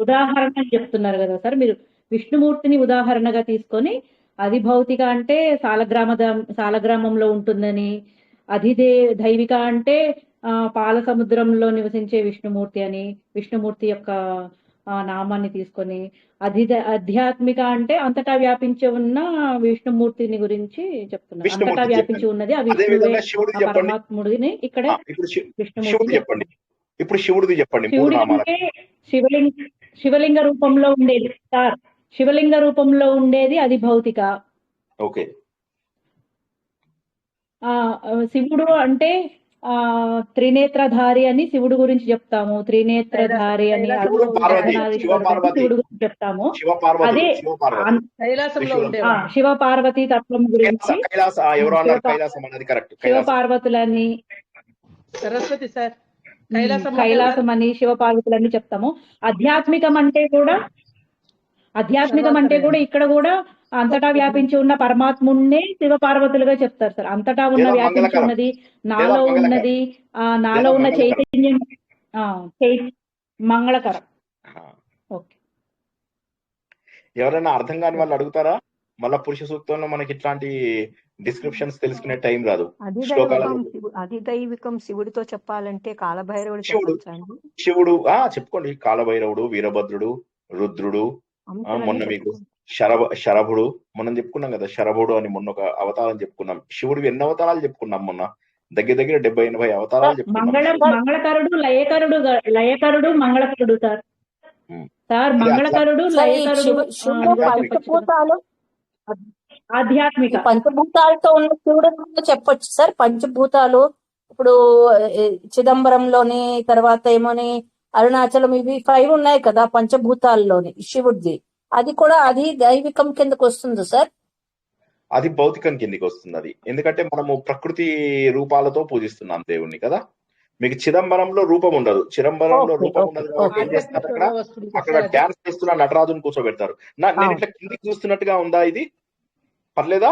Speaker 6: ఉదాహరణ చెప్తున్నారు కదా సార్ మీరు, విష్ణుమూర్తిని ఉదాహరణగా తీసుకొని అది భౌతిక అంటే సాలగ్రామంలో ఉంటుందని, అది దైవిక అంటే పాల సముద్రంలో నివసించే విష్ణుమూర్తి అని, విష్ణుమూర్తి యొక్క నామాన్ని తీసుకొని, ఆధ్యాత్మిక అంటే అంతటా వ్యాపించి ఉన్న విష్ణుమూర్తిని గురించి చెప్తున్నారు. అంతటా వ్యాపించి ఉన్నది ఆ విష్ణువే, పరమాత్ముడిని ఇక్కడ విష్ణుమూర్తి చెప్పండి.
Speaker 2: ఇప్పుడు శివుడిది చెప్పండి.
Speaker 6: శివుడి అంటే శివలింగ రూపంలో ఉండేది సార్, శివలింగ రూపంలో ఉండేది అది భౌతిక.
Speaker 2: ఓకే.
Speaker 6: శివుడు అంటే త్రినేత్రధారి అని శివుడు గురించి చెప్తాము, త్రినేత్రధారి అని శివుడు గురించి చెప్తాము. అదే శివ పార్వతి తత్వం గురించి శివ పార్వతులని,
Speaker 7: సరస్వతి సార్,
Speaker 6: కైలాసం అని శివ పార్వతులని చెప్తాము. ఆధ్యాత్మికం అంటే కూడా ఇక్కడ కూడా అంతటా వ్యాపించి ఉన్న పరమాత్మున్నే శివ పార్వతులుగా చెప్తారు సార్. అంతటా ఉన్న వ్యాపించి ఉన్నది, నాలో ఉన్నది, నాలో ఉన్న చైతన్యం మంగళకరం. ఓకే.
Speaker 2: ఎవరైనా అర్థం కాని వాళ్ళు అడుగుతారా? మళ్ళా పురుష సూక్తంలో మనకి ఇట్లాంటి డిస్క్రిప్షన్స్ తెలుసుకునే టైం రాదు.
Speaker 3: అది దైవికం శివుడితో చెప్పాలంటే కాలభైరవుడు
Speaker 2: శివుడు చెప్పుకోండి. కాలభైరవుడు, వీరభద్రుడు, రుద్రుడు, మొన్న మీకు శరభుడు మనం చెప్పుకున్నాం కదా, శరభుడు అని మొన్న ఒక అవతారం చెప్పుకున్నాం. శివుడు ఎన్ని అవతారాలు చెప్పుకున్నాం మొన్న? దగ్గర 70-80 అవతారాలు చెప్పుకున్నాం.
Speaker 6: మంగళకరుడు, లయకరుడు, మంగళకరుడు సార్. మంగళకరుడు, లయకరుడు, ఆధ్యాత్మిక.
Speaker 5: పంచభూతాలతో ఉన్న శివుడు చెప్పొచ్చు సార్. పంచభూతాలు ఇప్పుడు చిదంబరంలోని, తర్వాత ఏమోని అరుణాచలం, ఇవి 5 ఉన్నాయి కదా పంచభూతాల్లోని శివుడిది. అది కూడా అది దైవికం కిందకు వస్తుంది సార్.
Speaker 2: అది భౌతికం కిందకి వస్తుంది. అది ఎందుకంటే మనము ప్రకృతి రూపాలతో పూజిస్తున్నాం దేవుణ్ణి కదా. మీకు చిదంబరంలో రూపం ఉండదు. చిదంబరంలో రూపం ఉండదు కాబట్టి ఏం చేస్తారు, అక్కడ డాన్స్ చేస్తున్న నటరాజుని కూర్చోబెడతారు. నేను ఇట్లా కిందికి చూస్తున్నట్టుగా ఉందా? ఇది పర్లేదా?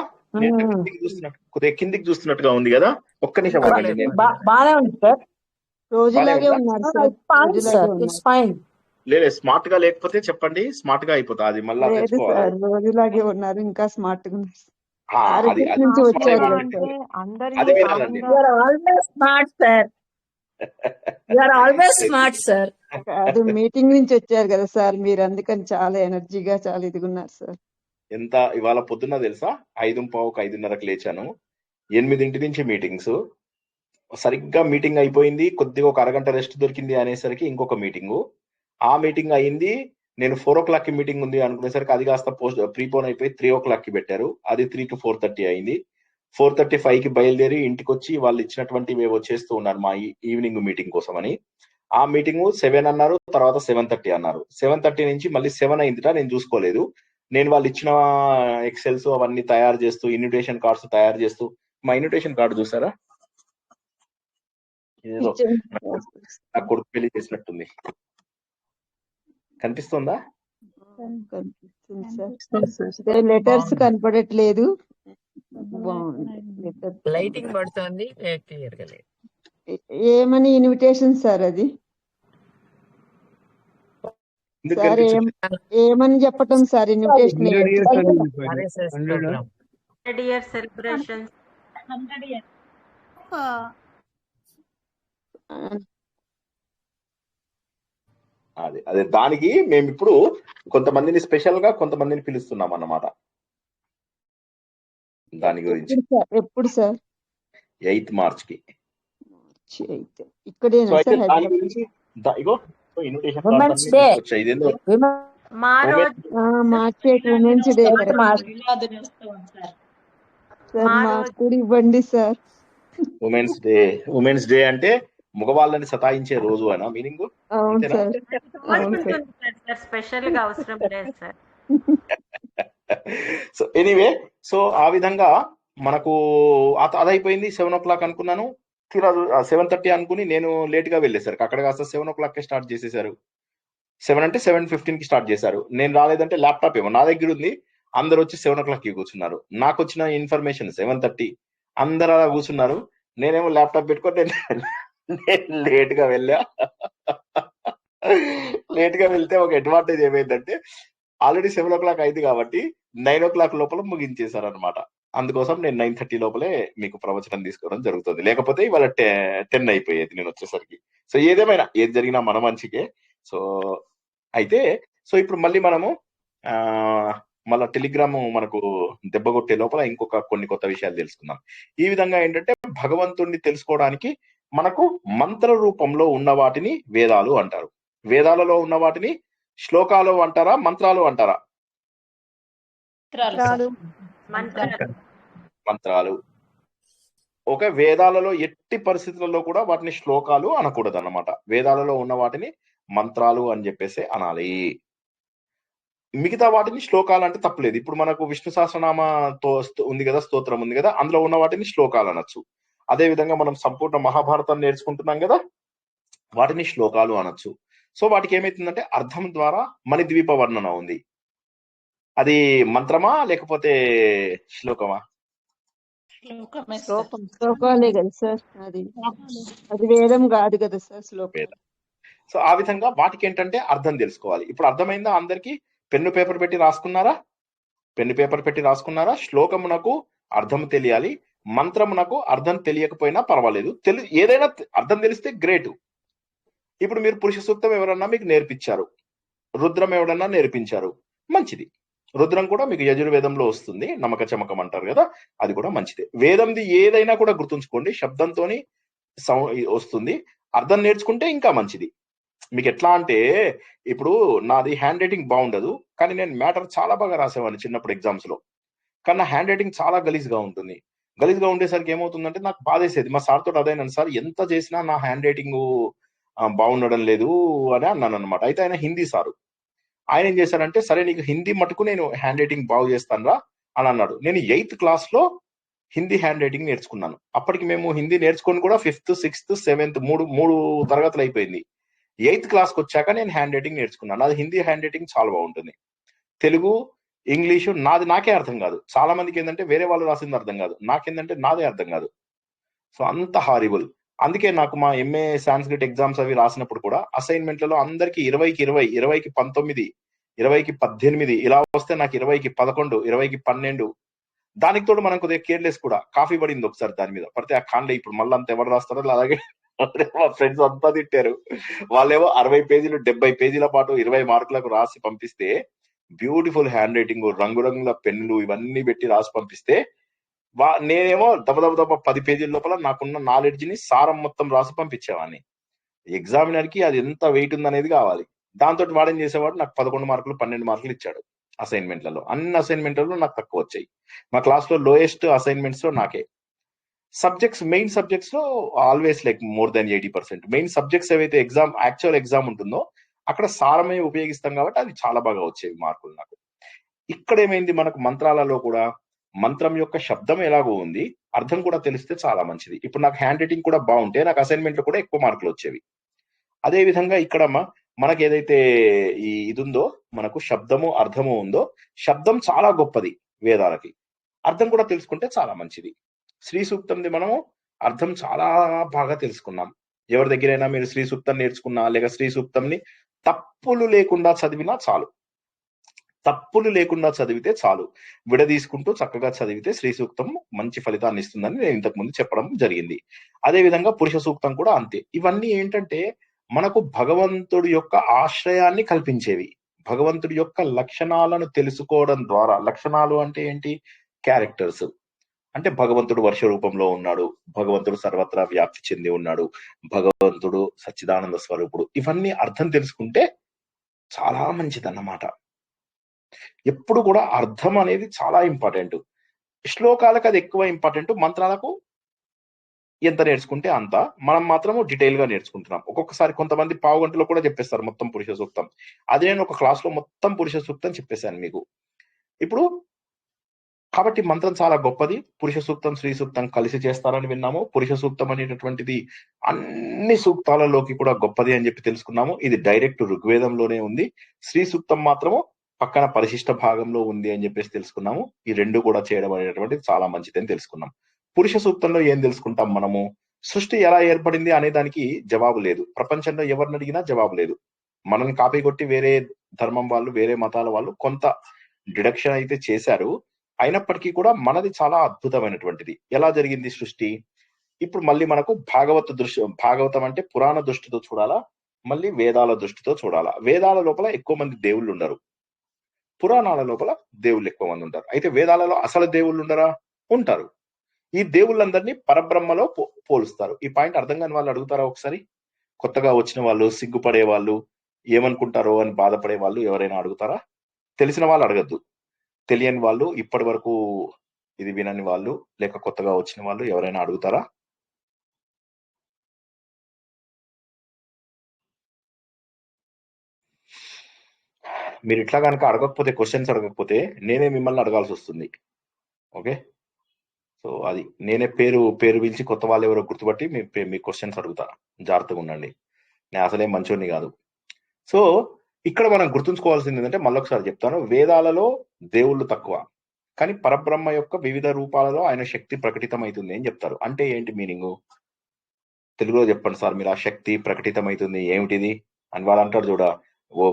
Speaker 2: కొద్దిగా కిందికి చూస్తున్నట్టుగా ఉంది కదా. ఒక్క నిమిషం
Speaker 5: బాగానే ఉంది సార్.
Speaker 3: రోజులాగే ఉన్నారు సార్.
Speaker 2: లేదు, స్మార్ట్ గా లేకపోతే చెప్పండి, స్మార్ట్ గా అయిపోతా. అది మళ్ళీ
Speaker 3: రోజులాగే ఉన్నారు, ఇంకా స్మార్ట్ గా ఉన్నారు.
Speaker 5: Smart sir.
Speaker 3: కాదు మీటింగ్ నుంచి వచ్చారు కదా సార్ మీరు, అందుకని చాలా ఎనర్జీగా చాలా ఇదిగున్నారు సార్.
Speaker 2: ఎంత ఇవాళ పొద్దున్న తెలుసా, 5:15కి 5:30కి లేచాను. 8 నుంచి మీటింగ్స్. సరిగ్గా మీటింగ్ అయిపోయింది, కొద్దిగా ఒక అరగంట రెస్ట్ దొరికింది అనేసరికి ఇంకొక మీటింగు. ఆ మీటింగ్ అయింది. నేను 4 o'clock కి మీటింగ్ ఉంది అనుకునేసరికి అది కాస్త ప్రీపోన్ అయిపోయి 3 o'clock కి పెట్టారు. అది 3 to 4:30 అయింది. 4:35కి బయలుదేరి ఇంటికి వచ్చి వాళ్ళు ఇచ్చినటువంటి వేవో చేస్తూ ఉన్నారు మా ఈవినింగ్ మీటింగ్ కోసం అని. ఆ మీటింగ్ 7 అన్నారు, తర్వాత 7:30 అన్నారు. 7:30 నుంచి మళ్ళీ 7 అయిందిట, నేను చూసుకోలేదు. నేను వాళ్ళు ఇచ్చిన ఎక్సెల్స్ అవన్నీ తయారు చేస్తూ, ఇన్విటేషన్ కార్డ్స్ తయారు చేస్తూ, మా ఇన్విటేషన్ కార్డు చూసారా, ఏదో నా కొడుకు పెళ్లి చేసినట్టుంది, కనిపిస్తుందా?
Speaker 3: కనిపిస్తుంది సార్. లెటర్స్ కనపడట్లేదు. బాగుంది లెటర్.
Speaker 1: లైటింగ్ పడుతుంది, క్లియర్ గా లేదు.
Speaker 3: ఏమని ఇన్విటేషన్ సార్ అది?
Speaker 2: ఎందుకు
Speaker 3: సార్
Speaker 2: కనిపించట్లేదు?
Speaker 3: ఏమని చెప్పటం sir invitation?
Speaker 1: RSS program.
Speaker 4: 100 year celebrations.
Speaker 2: అదే దానికి మేము ఇప్పుడు కొంతమందిని స్పెషల్ గా కొంతమందిని పిలుస్తున్నాం అన్నమాట. దాని గురించి
Speaker 3: ఎప్పుడు సార్?
Speaker 2: 8th March కి.
Speaker 3: ఇక్కడేనా
Speaker 2: సో అయితే
Speaker 3: సార్?
Speaker 2: దాని గురించి ఇగో ఇన్విటేషన్
Speaker 5: Women's Day.
Speaker 2: వచ్చాయి. ఇదేందో
Speaker 4: మా రోజు
Speaker 3: మార్చి 8 ఉమెన్స్ డే సార్. మాకు కూడా ఇవ్వండి సార్.
Speaker 2: ఉమెన్స్ డే అంటే మగవాళ్ళని సతాయించే రోజు అనా మీనింగ్?
Speaker 3: అవును సార్. అవును సార్.
Speaker 4: స్పెషల్ గా అవసరం లేదు సార్.
Speaker 2: సో ఎనీవే, సో ఆ విధంగా మనకు అదైపోయింది. 7 o'clock అనుకున్నాను, 7:30 అనుకుని నేను లేట్ గా వెళ్ళేసరికి అక్కడ కాస్త 7 o'clock స్టార్ట్ చేసేసారు. 7 అంటే 7:15 కి స్టార్ట్ చేశారు. నేను రాలేదంటే ల్యాప్టాప్ ఏమో నా దగ్గర ఉంది, అందరు వచ్చి 7 o'clock కి కూర్చున్నారు. నాకు వచ్చిన ఇన్ఫర్మేషన్ 7:30, అందరు అలా కూర్చున్నారు. నేనేమో ల్యాప్టాప్ పెట్టుకొని నేను లేట్ గా వెళ్ళా. లేట్ గా వెళ్తే ఒక అడ్వాంటేజ్ ఏమైందంటే ఆల్రెడీ 7 o'clock అయింది కాబట్టి 9 o'clock లోపల ముగించేశారు అనమాట. అందుకోసం నేను 9:30 లోపలే మీకు ప్రవచనం తీసుకోవడం జరుగుతుంది. లేకపోతే ఇవాళ 10 అయిపోయేది నేను వచ్చేసరికి. సో ఏదేమైనా ఏది జరిగినా మన మంచికే. సో అయితే సో ఇప్పుడు మళ్ళీ మనము మళ్ళా టెలిగ్రామ్ మనకు దెబ్బ కొట్టే లోపల ఇంకొక కొన్ని కొత్త విషయాలు తెలుసుకుందాం. ఈ విధంగా ఏంటంటే భగవంతుణ్ణి తెలుసుకోవడానికి మనకు మంత్ర రూపంలో ఉన్న వాటిని వేదాలు అంటారు. వేదాలలో ఉన్న వాటిని శ్లోకాలు అంటారా, మంత్రాలు అంటారా? మంత్రాలు. ఒక వేదాలలో ఎట్టి పరిస్థితులలో కూడా వాటిని శ్లోకాలు అనకూడదు అన్నమాట. వేదాలలో ఉన్న వాటిని మంత్రాలు అని చెప్పేసి అనాలి. మిగతా వాటిని శ్లోకాలు అంటే తప్పలేదు. ఇప్పుడు మనకు విష్ణు సహస్రనామ ఉంది కదా, స్తోత్రం ఉంది కదా, అందులో ఉన్న వాటిని శ్లోకాలు అనొచ్చు. అదే విధంగా మనం సంపూర్ణ మహాభారతం నేర్చుకుంటున్నాం కదా, వాటిని శ్లోకాలు అనొచ్చు. సో వాటికి ఏమైతుందంటే అర్థం ద్వారా మణిద్వీప వర్ణన ఉంది. అది మంత్రమా లేకపోతే శ్లోకమా?
Speaker 3: శ్లోకాలే కదా సార్. అది వేదం కాదు కదా సార్, శ్లోకం.
Speaker 2: సో ఆ విధంగా వాటికి ఏంటంటే అర్థం తెలుసుకోవాలి. ఇప్పుడు అర్థమైందా అందరికి? పెన్ను పేపర్ పెట్టి రాసుకున్నారా? శ్లోకమునకు అర్థం తెలియాలి, మంత్రమునకు అర్థం తెలియకపోయినా పర్వాలేదు, ఏదైనా అర్థం తెలిస్తే గ్రేట్. ఇప్పుడు మీరు పురుష సూక్తం ఎవరన్నా మీకు నేర్పించారు, రుద్రం ఎవరన్నా నేర్పించారు, మంచిది. రుద్రం కూడా మీకు యజుర్వేదంలో వస్తుంది, నమ్మక చమకం అంటారు కదా, అది కూడా మంచిదే. వేదంది ఏదైనా కూడా గుర్తుంచుకోండి, శబ్దంతోని వస్తుంది. అర్థం నేర్చుకుంటే ఇంకా మంచిది. మీకు ఎట్లా అంటే ఇప్పుడు నాది హ్యాండ్ రైటింగ్ బాగుండదు, కానీ నేను మ్యాటర్ చాలా బాగా రాసేవాడిని చిన్నప్పుడు ఎగ్జామ్స్ లో. కానీ నా హ్యాండ్ రైటింగ్ చాలా గలీజ్గా ఉంటుంది. గలీజ్గా ఉండేసరికి ఏమవుతుందంటే నాకు బాధేసేది. మా సార్ తోటి అదేనండి సార్, ఎంత చేసినా నా హ్యాండ్ రైటింగ్ బాగుండడం లేదు అని అన్నాను అనమాట. అయితే ఆయన హిందీ సారు. ఆయన ఏం చేశారంటే, సరే నీకు హిందీ మటుకు నేను హ్యాండ్ రైటింగ్ బాగు చేస్తాను రా అని అన్నాడు. నేను 8th class లో హిందీ హ్యాండ్ రైటింగ్ నేర్చుకున్నాను. అప్పటికి మేము హిందీ నేర్చుకొని కూడా 5th, 6th, 7th మూడు తరగతులు అయిపోయింది. 8th classకి వచ్చాక నేను హ్యాండ్ రైటింగ్ నేర్చుకున్నాను. అది హిందీ హ్యాండ్ రైటింగ్ చాలా బాగుంటుంది. తెలుగు, ఇంగ్లీషు నాకే అర్థం కాదు. చాలా మందికి ఏంటంటే వేరే వాళ్ళు రాసింది అర్థం కాదు, నాకేంటంటే నాదే అర్థం కాదు. సో అంత హారిబుల్. అందుకే నాకు మా MA సాంస్క్రిట్ ఎగ్జామ్స్ అవి రాసినప్పుడు కూడా అసైన్మెంట్లలో అందరికి 20కి 20, 20కి 19, 20కి 18 ఇలా వస్తే నాకు 20కి 11, 20కి 12. దానికి తోడు మనం కొద్దిగా కేర్లెస్ కూడా. కాఫీ పడింది ఒకసారి దాని మీద పడితే ఆ కాన్లే. ఇప్పుడు మళ్ళీ అంత ఎవరు రాస్తారో అలాగే మా ఫ్రెండ్స్ అంతా తిట్టారు. వాళ్ళేమో 60 పేజీలు 70 పేజీల పాటు 20 మార్కులకు రాసి పంపిస్తే బ్యూటిఫుల్ హ్యాండ్ రైటింగ్, రంగురంగుల పెన్నులు ఇవన్నీ పెట్టి రాసి పంపిస్తే నేనేమో దబ 10 పేజీల లోపల నాకున్న నాలెడ్జ్ ని సారం మొత్తం రాసి పంపించేవాడిని. ఎగ్జామినర్ కి అది ఎంత వెయిట్ ఉందనేది కావాలి. దాంతో వాడేం చేసేవాడు, నాకు 11 మార్కులు 12 మార్కులు ఇచ్చాడు అసైన్మెంట్లలో. అన్ని అసైన్మెంట్లలో నాకు తక్కువ వచ్చాయి. మా క్లాస్ లో లోయెస్ట్ అసైన్మెంట్స్ లో నాకే. సబ్జెక్ట్స్, మెయిన్ సబ్జెక్ట్స్ లో always like more than 80%. Main subjects ఏవైతే యాక్చువల్ ఎగ్జామ్ ఉంటుందో అక్కడ సారమే ఉపయోగిస్తాం కాబట్టి అది చాలా బాగా వచ్చేవి మార్కులు నాకు. ఇక్కడ ఏమైంది, మనకు మంత్రాలలో కూడా మంత్రం యొక్క శబ్దం ఎలాగో ఉంది, అర్థం కూడా తెలిస్తే చాలా మంచిది. ఇప్పుడు నాకు హ్యాండ్ రైటింగ్ కూడా బాగుంటే నాకు అసైన్మెంట్ లో కూడా ఎక్కువ మార్కులు వచ్చేవి. అదే విధంగా ఇక్కడ మనకి ఏదైతే ఇది ఉందో, మనకు శబ్దము అర్థము ఉందో, శబ్దం చాలా గొప్పది వేదాలకి, అర్థం కూడా తెలుసుకుంటే చాలా మంచిది. శ్రీ సూక్తంది మనము అర్థం చాలా బాగా తెలుసుకున్నాం. ఎవరి దగ్గరైనా మీరు శ్రీ సూక్తం నేర్చుకున్నా లేక శ్రీ సూక్తంని తప్పులు లేకుండా చదివినా చాలు, తప్పులు లేకుండా చదివితే చాలు, విడదీసుకుంటూ చక్కగా చదివితే శ్రీ సూక్తం మంచి ఫలితాన్ని ఇస్తుందని నేను ఇంతకు ముందు చెప్పడం జరిగింది. అదే విధంగా పురుష సూక్తం కూడా అంతే. ఇవన్నీ ఏంటంటే మనకు భగవంతుడి యొక్క ఆశ్రయాన్ని కల్పించేవి, భగవంతుడి యొక్క లక్షణాలను తెలుసుకోవడం ద్వారా. లక్షణాలు అంటే ఏంటి? క్యారెక్టర్స్. అంటే భగవంతుడు వర్ష రూపంలో ఉన్నాడు, భగవంతుడు సర్వత్రా వ్యాప్తి చెంది ఉన్నాడు, భగవంతుడు సచ్చిదానంద స్వరూపుడు. ఇవన్నీ అర్థం తెలుసుకుంటే చాలా మంచిదన్నమాట. ఎప్పుడు కూడా అర్థం అనేది చాలా ఇంపార్టెంట్. శ్లోకాలకు అది ఎక్కువ ఇంపార్టెంట్, మంత్రాలకు ఎంత నేర్చుకుంటే అంత. మనం మాత్రము డీటెయిల్ గా నేర్చుకుంటున్నాం. ఒక్కొక్కసారి కొంతమంది పావు గంటలో కూడా చెప్పేస్తారు మొత్తం పురుష సూక్తం. అది నేను ఒక క్లాస్ లో మొత్తం పురుష సూక్తం చెప్పేశాను మీకు. ఇప్పుడు కాబట్టి మంత్రం చాలా గొప్పది. పురుష సూక్తం శ్రీ సూక్తం కలిసి చేస్తారని విన్నాము. పురుష సూక్తం అనేటటువంటిది అన్ని సూక్తాలలోకి కూడా గొప్పది అని చెప్పి తెలుసుకున్నాము. ఇది డైరెక్ట్ ఋగ్వేదంలోనే ఉంది. శ్రీ సూక్తం మాత్రము పక్కన పరిశిష్ట భాగంలో ఉంది అని చెప్పేసి తెలుసుకున్నాము. ఈ రెండు కూడా చేయడం అనేటువంటిది చాలా మంచిదని తెలుసుకున్నాం. పురుష సూక్తంలో ఏం తెలుసుకుంటాం మనము? సృష్టి ఎలా ఏర్పడింది అనే దానికి జవాబు లేదు. ప్రపంచంలో ఎవరిని అడిగినా జవాబు లేదు. మనల్ని కాపీ కొట్టి వేరే ధర్మం వాళ్ళు, వేరే మతాల వాళ్ళు కొంత డిడక్షన్ అయితే చేశారు. అయినప్పటికీ కూడా మనది చాలా అద్భుతమైనటువంటిది. ఎలా జరిగింది సృష్టి? ఇప్పుడు మళ్ళీ మనకు భాగవతం అంటే పురాణ దృష్టితో చూడాలా, మళ్ళీ వేదాల దృష్టితో చూడాలా. వేదాల లోపల ఎక్కువ మంది దేవుళ్ళు ఉండరు, పురాణాల లోపల దేవుళ్ళు ఎక్కువ మంది ఉంటారు. అయితే వేదాలలో అసలు దేవుళ్ళు ఉండరా? ఉంటారు. ఈ దేవుళ్ళందరినీ పరబ్రహ్మలో పోలుస్తారు. ఈ పాయింట్ అర్థం కాని వాళ్ళు అడుగుతారా ఒకసారి? కొత్తగా వచ్చిన వాళ్ళు, సిగ్గుపడే వాళ్ళు, ఏమనుకుంటారో అని బాధపడే వాళ్ళు ఎవరైనా అడుగుతారా? తెలిసిన వాళ్ళు అడగద్దు. తెలియని వాళ్ళు, ఇప్పటి వరకు ఇది వినని వాళ్ళు, లేక కొత్తగా వచ్చిన వాళ్ళు ఎవరైనా అడుగుతారా? మీరు ఇట్లా కనుక అడగకపోతే, క్వశ్చన్స్ అడగకపోతే నేనే మిమ్మల్ని అడగాల్సి వస్తుంది. ఓకే, సో అది నేనే పేరు పిలిచి కొత్త వాళ్ళు ఎవరో గుర్తుపట్టి మీ క్వశ్చన్స్ అడుగుతా. జాగ్రత్తగా ఉండండి, నేను అసలే మంచోడిని కాదు. సో ఇక్కడ మనం గుర్తుంచుకోవాల్సింది ఏంటంటే, మళ్ళొకసారి చెప్తాను, వేదాలలో దేవుళ్ళు తక్కువ, కానీ పరబ్రహ్మ యొక్క వివిధ రూపాలలో ఆయన శక్తి ప్రకటితమవుతుంది అని చెప్తారు. అంటే ఏంటి మీనింగ్? తెలుగులో చెప్పండి సార్ మీరు. ఆ శక్తి ప్రకటితమవుతుంది ఏమిటిది అని వాళ్ళు అంటారు చూడ, ఓ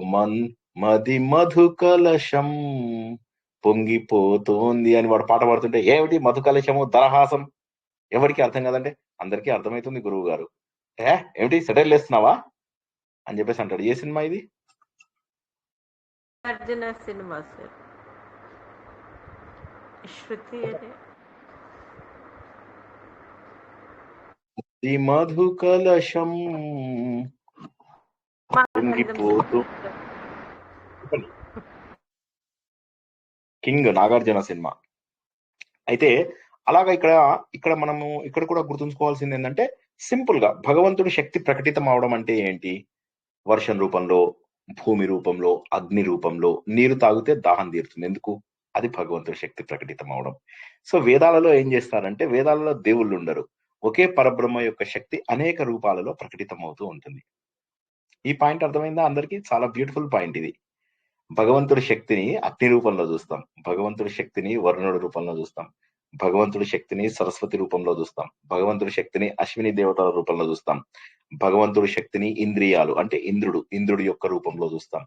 Speaker 2: మది మధు కలశం పొంగిపోతోంది అని వాడు పాట పాడుతుంటే, ఏమిటి మధు కలశము, దరహాసం, ఎవరికి అర్థం కాదంటే అందరికీ అర్థమవుతుంది గురువు గారు. ఏమిటి సెటిల్ వేస్తున్నావా అని చెప్పేసి అంటాడు. ఏ సినిమా ఇది?
Speaker 4: Arjuna cinema sir. శృతి అనే
Speaker 2: ఈ మధు కలశం పొంగిపోతూ, కింగ్ నాగార్జున సినిమా. అయితే అలాగా ఇక్కడ మనము ఇక్కడ కూడా గుర్తుంచుకోవాల్సింది ఏంటంటే, సింపుల్ గా భగవంతుడి శక్తి ప్రకటితం అవడం అంటే ఏంటి? వర్షం రూపంలో, భూమి రూపంలో, అగ్ని రూపంలో. నీరు తాగితే దాహం తీరుతుంది. ఎందుకు? అది భగవంతుడి శక్తి ప్రకటితం అవడం. సో వేదాలలో ఏం చేస్తారంటే, వేదాలలో దేవుళ్ళు ఉండరు, ఒకే పరబ్రహ్మ యొక్క శక్తి అనేక రూపాలలో ప్రకటితం అవుతూ ఉంటుంది. ఈ పాయింట్ అర్థమైందా అందరికీ? చాలా బ్యూటిఫుల్ పాయింట్ ఇది. భగవంతుడి శక్తిని అగ్ని రూపంలో చూస్తాం, భగవంతుడి శక్తిని వరుణుడి రూపంలో చూస్తాం, భగవంతుడి శక్తిని సరస్వతి రూపంలో చూస్తాం, భగవంతుడి శక్తిని అశ్విని దేవతల రూపంలో చూస్తాం, భగవంతుడి శక్తిని ఇంద్రియాలు అంటే ఇంద్రుడి యొక్క రూపంలో చూస్తాం.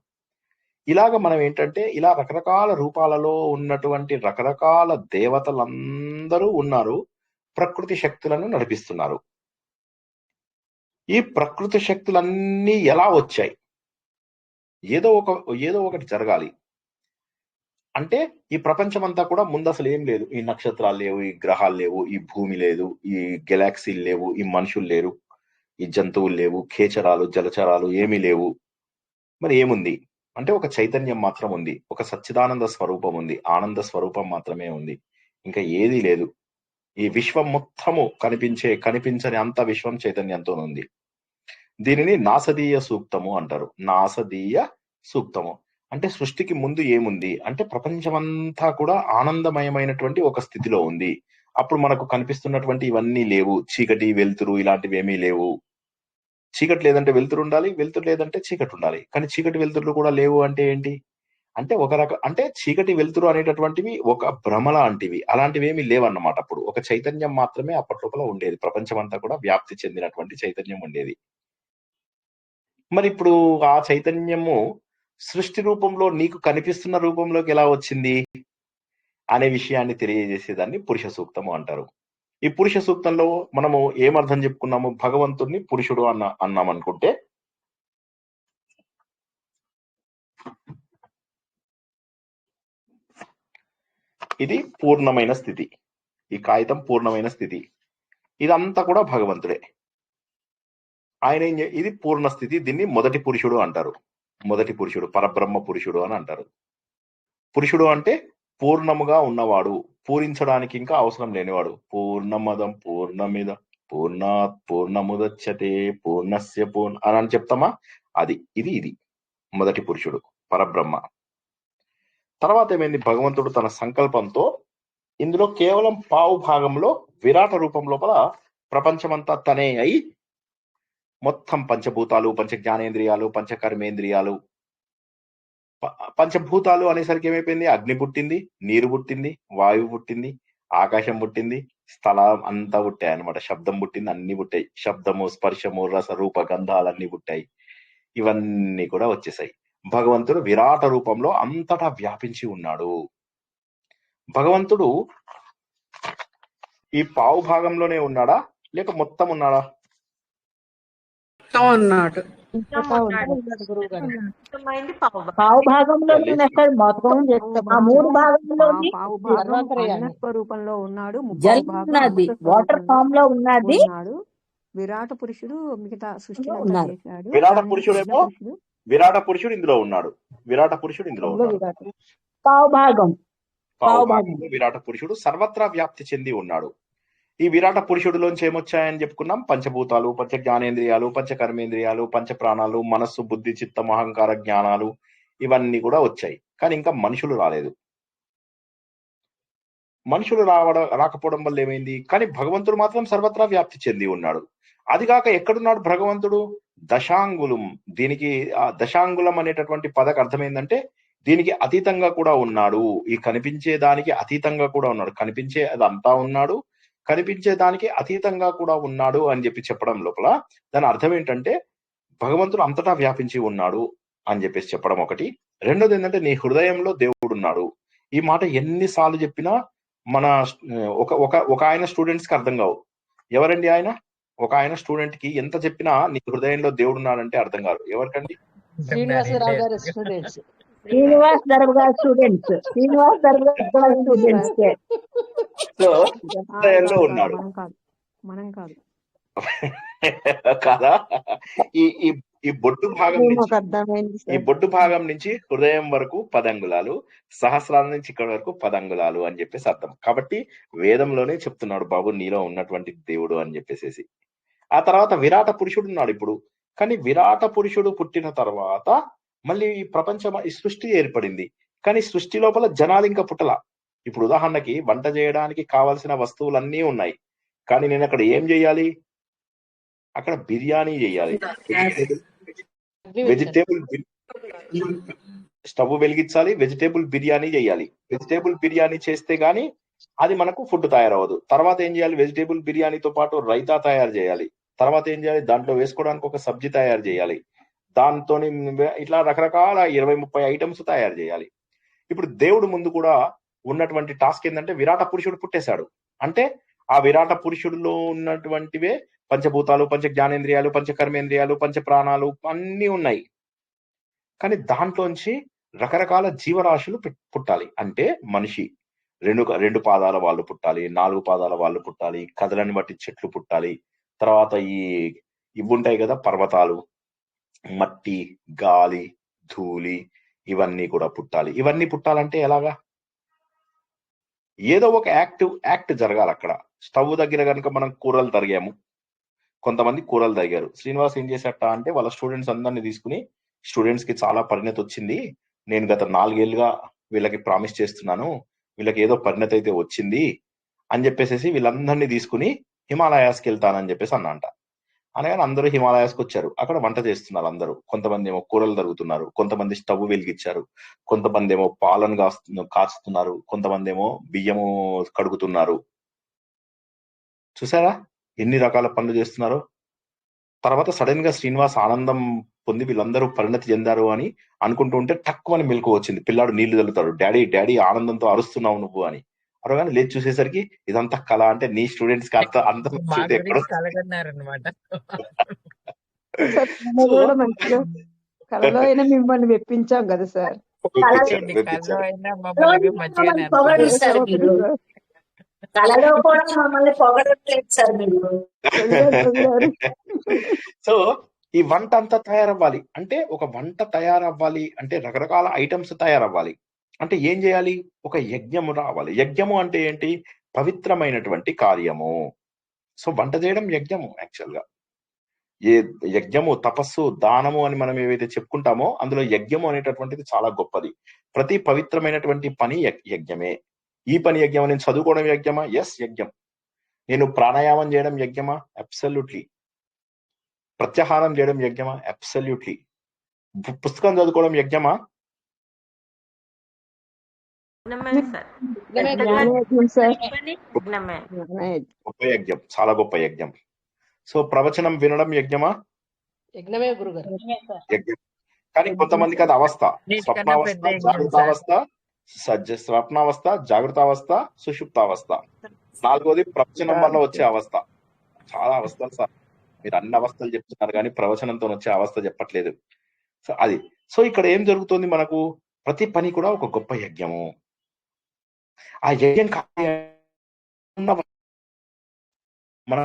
Speaker 2: ఇలాగ మనం ఏంటంటే, ఇలా రకరకాల రూపాలలో ఉన్నటువంటి రకరకాల దేవతలందరూ ఉన్నారు, ప్రకృతి శక్తులను నడిపిస్తున్నారు. ఈ ప్రకృతి శక్తులన్నీ ఎలా వచ్చాయి? ఏదో ఒకటి జరగాలి. అంటే ఈ ప్రపంచం అంతా కూడా ముందు అసలు ఏం లేదు. ఈ నక్షత్రాలు లేవు, ఈ గ్రహాలు లేవు, ఈ భూమి లేదు, ఈ గెలాక్సీలు లేవు, ఈ మనుషులు లేరు, ఈ జంతువులు లేవు, ఖేచరాలు, జలచరాలు ఏమీ లేవు. మరి ఏముంది అంటే ఒక చైతన్యం మాత్రం ఉంది, ఒక సచ్చిదానంద స్వరూపం ఉంది, ఆనంద స్వరూపం మాత్రమే ఉంది, ఇంకా ఏదీ లేదు. ఈ విశ్వం మొత్తము కనిపించని అంత విశ్వం చైతన్యంతో ఉంది. దీనిని నాసదీయ సూక్తము అంటారు. నాసదీయ సూక్తము అంటే సృష్టికి ముందు ఏముంది అంటే ప్రపంచమంతా కూడా ఆనందమయమైనటువంటి ఒక స్థితిలో ఉంది. అప్పుడు మనకు కనిపిస్తున్నటువంటి ఇవన్నీ లేవు. చీకటి, వెలుతురు ఇలాంటివి ఏమీ లేవు. చీకటి లేదంటే వెలుతురు ఉండాలి, వెలుతురు లేదంటే చీకటి ఉండాలి. కానీ చీకటి వెలుతురులు కూడా లేవు అంటే ఏంటి అంటే అంటే చీకటి వెలుతురు అనేటటువంటివి ఒక భ్రమ లాంటివి, అలాంటివి ఏమీ లేవన్నమాట. అప్పుడు ఒక చైతన్యం మాత్రమే అప్పట్లోపల ఉండేది. ప్రపంచమంతా కూడా వ్యాప్తి చెందినటువంటి చైతన్యం ఉండేది. మరి ఇప్పుడు ఆ చైతన్యము సృష్టి రూపంలో నీకు కనిపిస్తున్న రూపంలోకి ఎలా వచ్చింది అనే విషయాన్ని తెలియజేసేదాన్ని పురుష సూక్తము అంటారు. ఈ పురుష సూక్తంలో మనము ఏమర్థం చెప్పుకున్నాము? భగవంతుడిని పురుషుడు అన్నాం అనుకుంటే ఇది పూర్ణమైన స్థితి. ఈ కాగితం పూర్ణమైన స్థితి. ఇదంతా కూడా భగవంతుడే. ఆయన ఇది పూర్ణ స్థితి. దీన్ని మొదటి పురుషుడు అంటారు. మొదటి పురుషుడు, పరబ్రహ్మ పురుషుడు అని అంటారు. పురుషుడు అంటే పూర్ణముగా ఉన్నవాడు, పూరించడానికి ఇంకా అవసరం లేనివాడు. పూర్ణమదం పూర్ణమిదం పూర్ణాత్ పూర్ణముదచ్యతే పూర్ణస్య అని చెప్తామా? ఇది మొదటి పురుషుడు, పరబ్రహ్మ. తర్వాత ఏమైంది? భగవంతుడు తన సంకల్పంతో ఇందులో కేవలం పావు భాగంలో విరాట రూపం లోపల ప్రపంచమంతా తనే అయి మొత్తం పంచభూతాలు, పంచ జ్ఞానేంద్రియాలు, పంచకర్మేంద్రియాలు, పంచభూతాలు అనేసరికి ఏమైపోయింది? అగ్ని పుట్టింది, నీరు పుట్టింది, వాయువు పుట్టింది, ఆకాశం పుట్టింది, స్థలం అంతా పుట్టాయి అన్నమాట. శబ్దం పుట్టింది, అన్ని పుట్టాయి. శబ్దము, స్పర్శము, రస, రూప, గంధాలన్నీ పుట్టాయి. ఇవన్నీ కూడా వచ్చేసాయి. భగవంతుడు విరాట రూపంలో అంతటా వ్యాపించి ఉన్నాడు. భగవంతుడు ఈ పావు భాగంలోనే ఉన్నాడా లేక మొత్తం ఉన్నాడా?
Speaker 7: ఉన్నాడు.
Speaker 5: పావు భాగంలో మొత్తం ఆ మూడు భాగంలో
Speaker 8: రూపంలో ఉన్నాడు.
Speaker 5: ఉన్నది, వాటర్ ఫామ్ లో ఉన్నది.
Speaker 8: విరాట పురుషుడు మిగతా సృష్టి
Speaker 5: ఉన్నారు.
Speaker 2: విరాట పురుషుడు ఇందులో ఉన్నాడు. విరాట పురుషుడు ఇందులో ఉన్నాడు.
Speaker 5: పావు భాగం
Speaker 2: విరాట పురుషుడు సర్వత్రా వ్యాప్తి చెంది ఉన్నాడు. ఈ విరాట పురుషుడిలోంచి ఏమొచ్చాయని చెప్పుకున్నాం? పంచభూతాలు, పంచ జ్ఞానేంద్రియాలు, పంచ కర్మేంద్రియాలు, పంచ ప్రాణాలు, మనస్సు, బుద్ధి, చిత్తం, అహంకార, జ్ఞానాలు ఇవన్నీ కూడా వచ్చాయి. కానీ ఇంకా మనుషులు రాలేదు. మనుషులు రాకపోవడం వల్ల ఏమైంది? కానీ భగవంతుడు మాత్రం సర్వత్రా వ్యాప్తి చెంది ఉన్నాడు. అదిగాక ఎక్కడున్నాడు భగవంతుడు? దశాంగులం. దీనికి ఆ దశాంగులం అనేటటువంటి పదకు అర్థం ఏంటంటే దీనికి అతీతంగా కూడా ఉన్నాడు. ఈ కనిపించే దానికి అతీతంగా కూడా ఉన్నాడు. కనిపించే అదంతా ఉన్నాడు, కనిపించే దానికి అతీతంగా కూడా ఉన్నాడు అని చెప్పడం లోపల దాని అర్థం ఏంటంటే భగవంతుడు అంతటా వ్యాపించి ఉన్నాడు అని చెప్పడం ఒకటి. రెండోది ఏంటంటే నీ హృదయంలో దేవుడు ఉన్నాడు. ఈ మాట ఎన్నిసార్లు చెప్పినా మన ఒక ఆయన స్టూడెంట్స్ కి అర్థం కావు. ఎవరండి ఆయన? ఒక ఆయన స్టూడెంట్ కి ఎంత చెప్పినా నీ హృదయంలో దేవుడు ఉన్నాడంటే అర్థం కాదు. ఎవరికండి?
Speaker 3: శ్రీనివాసరావు గారి స్టూడెంట్స్.
Speaker 5: శ్రీనివాస్ దర్గా స్టూడెంట్స్.
Speaker 2: సో హృదయంలో ఉన్నాడు
Speaker 8: మనం కాదు
Speaker 2: కదా. ఈ బొట్టు భాగం నుంచి హృదయం వరకు 10 అంగుళాలు, సహస్రాల నుంచి ఇక్కడ వరకు 10 అంగుళాలు అని చెప్పేసి అర్థం. కాబట్టి వేదంలోనే చెప్తున్నాడు బాబు నీలో ఉన్నటువంటి దేవుడు అని చెప్పేసి. ఆ తర్వాత విరాట పురుషుడు ఉన్నాడు ఇప్పుడు. కానీ విరాట పురుషుడు పుట్టిన తర్వాత మళ్ళీ ఈ ప్రపంచం, ఈ సృష్టి ఏర్పడింది. కానీ సృష్టి లోపల జనాలు ఇంకా పుట్టలా. ఇప్పుడు ఉదాహరణకి వంట చేయడానికి కావాల్సిన వస్తువులన్నీ ఉన్నాయి. కానీ నేను అక్కడ ఏం చేయాలి? అక్కడ బిర్యానీ చేయాలి. వెజిటేబుల్ స్టవ్ వెలిగించాలి, వెజిటేబుల్ బిర్యానీ చేయాలి. వెజిటేబుల్ బిర్యానీ చేస్తే గానీ అది మనకు ఫుడ్ తయారవ్వదు. తర్వాత ఏం చేయాలి? వెజిటేబుల్ బిర్యానీతో పాటు రైతా తయారు చేయాలి. తర్వాత ఏం చేయాలి? దాంట్లో వేసుకోవడానికి ఒక సబ్జీ తయారు చేయాలి. దాంతో ఇట్లా రకరకాల 20-30 ఐటమ్స్ తయారు చేయాలి. ఇప్పుడు దేవుడు ముందు కూడా ఉన్నటువంటి టాస్క్ ఏంటంటే విరాట పురుషుడు పుట్టేశాడు. అంటే ఆ విరాట పురుషుడిలో ఉన్నటువంటివే పంచభూతాలు, పంచ జ్ఞానేంద్రియాలు, పంచ కర్మేంద్రియాలు, పంచ ప్రాణాలు అన్నీ ఉన్నాయి. కానీ దాంట్లోంచి రకరకాల జీవరాశులు పుట్టాలి. అంటే మనిషి 2 పాదాల వాళ్ళు పుట్టాలి, 4 పాదాల వాళ్ళు పుట్టాలి, కథలని బట్టి చెట్లు పుట్టాలి. తర్వాత ఇవుంటాయి కదా పర్వతాలు, మట్టి, గాలి, ధూళి ఇవన్నీ కూడా పుట్టాలి. ఇవన్నీ పుట్టాలంటే ఎలాగా? ఏదో ఒక యాక్ట్ జరగాలి అక్కడ. స్టవ్ దగ్గర కనుక మనం కూరలు తరిగాము, కొంతమంది కూరలు తరిగారు. శ్రీనివాస్ ఏం చేశాట అంటే వాళ్ళ స్టూడెంట్స్ అందరినీ తీసుకుని, స్టూడెంట్స్ కి చాలా పరిణతి వచ్చింది, నేను గత 4 ఏళ్ళుగా వీళ్ళకి ప్రామిస్ చేస్తున్నాను, వీళ్ళకి ఏదో పరిణతి అయితే వచ్చింది అని చెప్పేసి వీళ్ళందరినీ తీసుకుని హిమాలయాస్కి వెళ్తానని చెప్పేసి అన్నంట. అనగానే అందరూ హిమాలయాస్కి వచ్చారు. అక్కడ వంట చేస్తున్నారు అందరూ. కొంతమంది ఏమో కూరలు తరుగుతున్నారు, కొంతమంది స్టవ్ వెలిగించారు, కొంతమంది ఏమో పాలను కాచుతున్నారు, కొంతమంది ఏమో బియ్యము కడుగుతున్నారు. చూసారా ఎన్ని రకాల పనులు చేస్తున్నారు. తర్వాత సడన్ గా శ్రీనివాస్ ఆనందం పొంది వీళ్ళందరూ పరిణతి చెందారు అని అనుకుంటూ ఉంటే తక్కువని మెలకు వచ్చింది. పిల్లాడు నీళ్లు చల్లుతాడు, డాడీ ఆనందంతో అరుస్తున్నావు నువ్వు అని. అరగానే లేచి చూసేసరికి ఇదంతా కళ. అంటే నీ స్టూడెంట్స్ కి అంత
Speaker 1: మా
Speaker 2: చూస్తే ఎక్కడో
Speaker 1: గురించి కలగన్నారనమాట.
Speaker 3: సార్ కళ కూడా మంచిగా కళలో అయినా మిమ్మల్ని మెప్పించాం కదా సార్.
Speaker 1: కళలో అయినా మమ్మల్ని మంచిగానే
Speaker 5: పొగడిస్తారు మీరు, కళలో కూడా మమ్మల్ని పొగడట్లేదు సార్ మీరు.
Speaker 2: సో ఈ వంట అంతా తయారవ్వాలి అంటే, ఒక వంట తయారవ్వాలి అంటే రకరకాల ఐటమ్స్ తయారవ్వాలి అంటే ఏం చేయాలి? ఒక యజ్ఞము రావాలి. యజ్ఞము అంటే ఏంటి? పవిత్రమైనటువంటి కార్యము. సో వంట చేయడం యజ్ఞము. యాక్చువల్ గా ఏ యజ్ఞము, తపస్సు, దానము అని మనం ఏవైతే చెప్పుకుంటామో అందులో యజ్ఞము అనేటటువంటిది చాలా గొప్పది. ప్రతి పవిత్రమైనటువంటి పని యజ్ఞమే. ఈ పని యజ్ఞమా? నేను చదువుకోవడం యజ్ఞమా? ఎస్, యజ్ఞం. నేను ప్రాణాయామం చేయడం యజ్ఞమా? అబ్సల్యూట్లీ. ప్రత్యాహారం చేయడం యజ్ఞమా? అబ్సల్యూట్లీ. పుస్తకం చదువుకోవడం యజ్ఞమా? గొప్ప యజ్ఞం, చాలా గొప్ప యజ్ఞం. సో ప్రవచనం వినడం యజ్ఞమా?
Speaker 7: యజ్ఞమే గురుగారు.
Speaker 2: యజ్ఞం. కానీ కొంతమందికి అది అవస్థ. స్వప్నావస్థ, జాగృతావస్థ, సుషుప్తావస్థ. 4వది ప్రవచనం వల్ల వచ్చే అవస్థ. చాలా అవస్థలు సార్. మీరు అన్ని అవస్థలు చెప్తున్నారు కానీ ప్రవచనంతో వచ్చే అవస్థ చెప్పట్లేదు. సో అది. సో ఇక్కడ ఏం జరుగుతుంది? మనకు ప్రతి పని కూడా ఒక గొప్ప యజ్ఞము. ఆ యజ్ఞం మన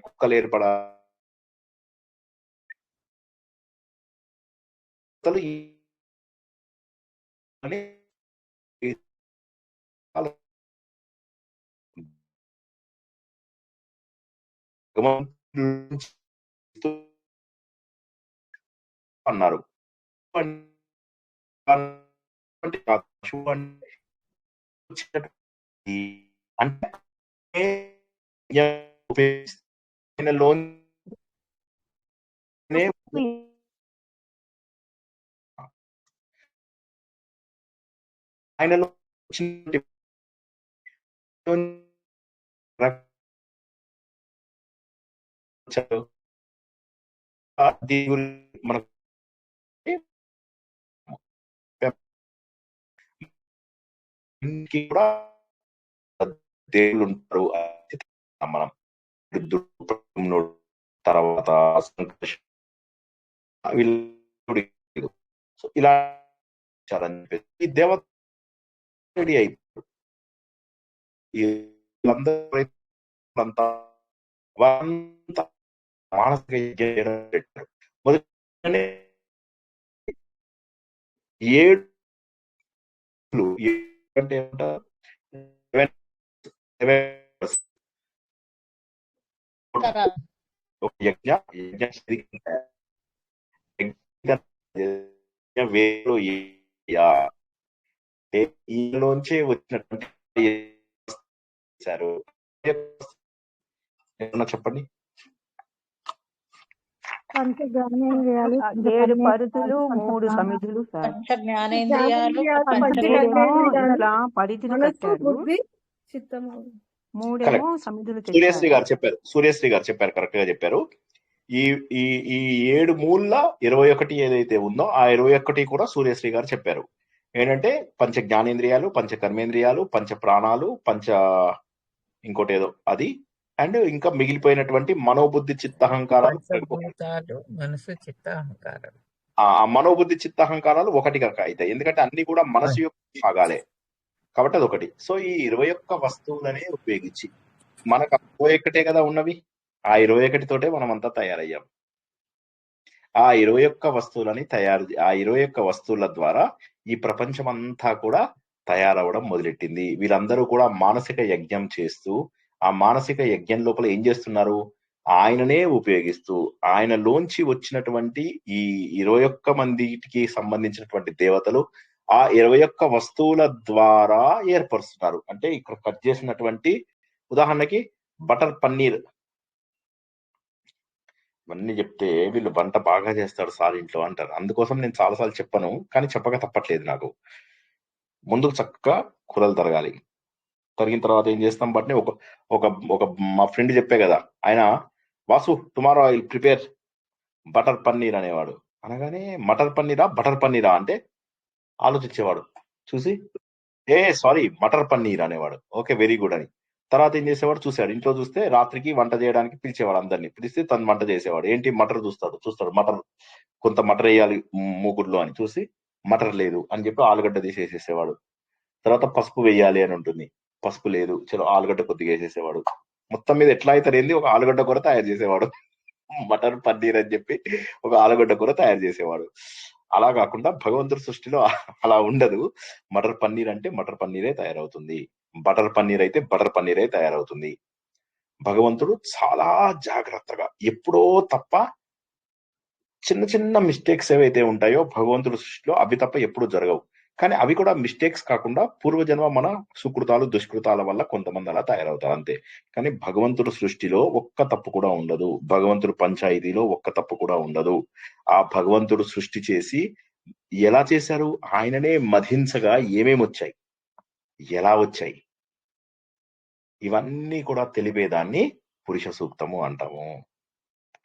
Speaker 2: కుక్కలు అన్నారు. అంటే ఆయనలో మనకు కూడా దేవుళ్ళు ఉంటారు. మనం తర్వాత ఇలా ఈ దేవత రెడీ అయిపోయారు. మానసిక యజ్ఞం పెట్టారు. మొదటి 7 అంటే ఏమంటారు? వేరు ఈలోంచే వచ్చినటువంటి చెప్పండి.
Speaker 8: 7 పరుతులు, 3 సమిధులు సార్. ఇట్లా పరిధిని కట్టారు, 3 సమిధులు.
Speaker 2: సూర్యశ్రీ గారు చెప్పారు కరెక్ట్ గా చెప్పారు. ఈ ఈ ఈ 7 మూల 21 ఏదైతే ఉందో ఆ 21 కూడా సూర్యశ్రీ గారు చెప్పారు. ఏంటంటే పంచ జ్ఞానేంద్రియాలు, పంచ కర్మేంద్రియాలు, పంచ ప్రాణాలు, ఇంకోటి ఏదో అది, అండ్ ఇంకా మిగిలిపోయినటువంటి మనోబుద్ధి చిత్తహంకారాలు
Speaker 1: పంచభూతాలు మనసు చిత్త అహంకారాలు.
Speaker 2: ఆ మనోబుద్ధి చిత్తహంకారాలు ఒకటిగా అవుతాయి. ఎందుకంటే అన్ని కూడా మనసు యొక్క భాగాలే కాబట్టి అది ఒకటి. సో ఈ 21 వస్తువులనే ఉపయోగించి మనకు 21 కదా ఉన్నవి, ఆ 21 తోటే మనం అంతా తయారయ్యాం. ఆ 21 వస్తువులని ఆ 21 వస్తువుల ద్వారా ఈ ప్రపంచం అంతా కూడా తయారవడం మొదలెట్టింది. వీళ్ళందరూ కూడా మానసిక యజ్ఞం చేస్తూ ఆ మానసిక యజ్ఞం లోపల ఏం చేస్తున్నారు, ఆయననే ఉపయోగిస్తూ ఆయనలోంచి వచ్చినటువంటి ఈ 21 మందికి సంబంధించినటువంటి దేవతలు ఆ 21 వస్తువుల ద్వారా ఏర్పరుస్తున్నారు. అంటే ఇక్కడ కట్ చేసినటువంటి ఉదాహరణకి బటర్ పన్నీర్, ఇవన్నీ చెప్తే వీళ్ళు వంట బాగా చేస్తాడు సార్ ఇంట్లో అంటారు. అందుకోసం నేను చాలాసార్లు చెప్పను, కానీ చెప్పక తప్పట్లేదు నాకు. ముందుకు చక్కగా కూరలు తరగాలి. తరిగిన తర్వాత ఏం చేస్తాం బట్నే ఒక ఒక ఒక మా ఫ్రెండ్ చెప్పే కదా, ఆయన Vasu tomorrow I will prepare butter paneer అనేవాడు. అనగానే మటర్ పన్నీరా బటర్ పన్నీరా అంటే ఆలోచించేవాడు, చూసి సారీ మటర్ పన్నీర్ అనేవాడు. ఓకే వెరీ గుడ్ అని. తర్వాత ఏం చేసేవాడు, చూసాడు ఇంట్లో చూస్తే రాత్రికి వంట చేయడానికి పిలిచేవాడు, అందరినీ పిలిస్తే తను వంట చేసేవాడు. ఏంటి మటర్ చూస్తాడు మటర్, కొంత మటర్ వేయాలి మూకుడులో అని చూసి మటర్ లేదు అని చెప్పి ఆలుగడ్డ తీసేసేసేవాడు. తర్వాత పసుపు వేయాలి అని ఉంటుంది, పసుపు లేదు, చలో ఆలుగడ్డ కొద్దిగా వేసేసేవాడు. మొత్తం మీద ఎట్లా అయితే ఏంది ఒక ఆలుగడ్డ కూర తయారు చేసేవాడు. మటర్ పన్నీర్ అని చెప్పి ఒక ఆలుగడ్డ కూర తయారు చేసేవాడు. అలా కాకుండా భగవంతుడి సృష్టిలో అలా ఉండదు. మటర్ పన్నీర్ అంటే మటర్ పన్నీరే తయారవుతుంది, బటర్ పన్నీర్ అయితే బటర్ పన్నీరే తయారవుతుంది. భగవంతుడు చాలా జాగ్రత్తగా, ఎప్పుడో తప్ప చిన్న చిన్న మిస్టేక్స్ ఏవైతే ఉంటాయో భగవంతుడి సృష్టిలో అవి తప్ప ఎప్పుడు జరగవు. కానీ అవి కూడా మిస్టేక్స్ కాకుండా పూర్వజన్మ మన సుకృతాలు దుష్కృతాల వల్ల కొంతమంది అలా తయారవుతారు అంతే. కానీ భగవంతుడి సృష్టిలో ఒక్క తప్పు కూడా ఉండదు. భగవంతుడు పంచాయతీలో ఒక్క తప్పు కూడా ఉండదు. ఆ భగవంతుడు సృష్టి చేసి ఎలా చేశారు, ఆయననే మధించగా ఏమేమి వచ్చాయి, ఎలా వచ్చాయి, ఇవన్నీ కూడా తెలిపేదాన్ని పురుష సూక్తము అంటాము.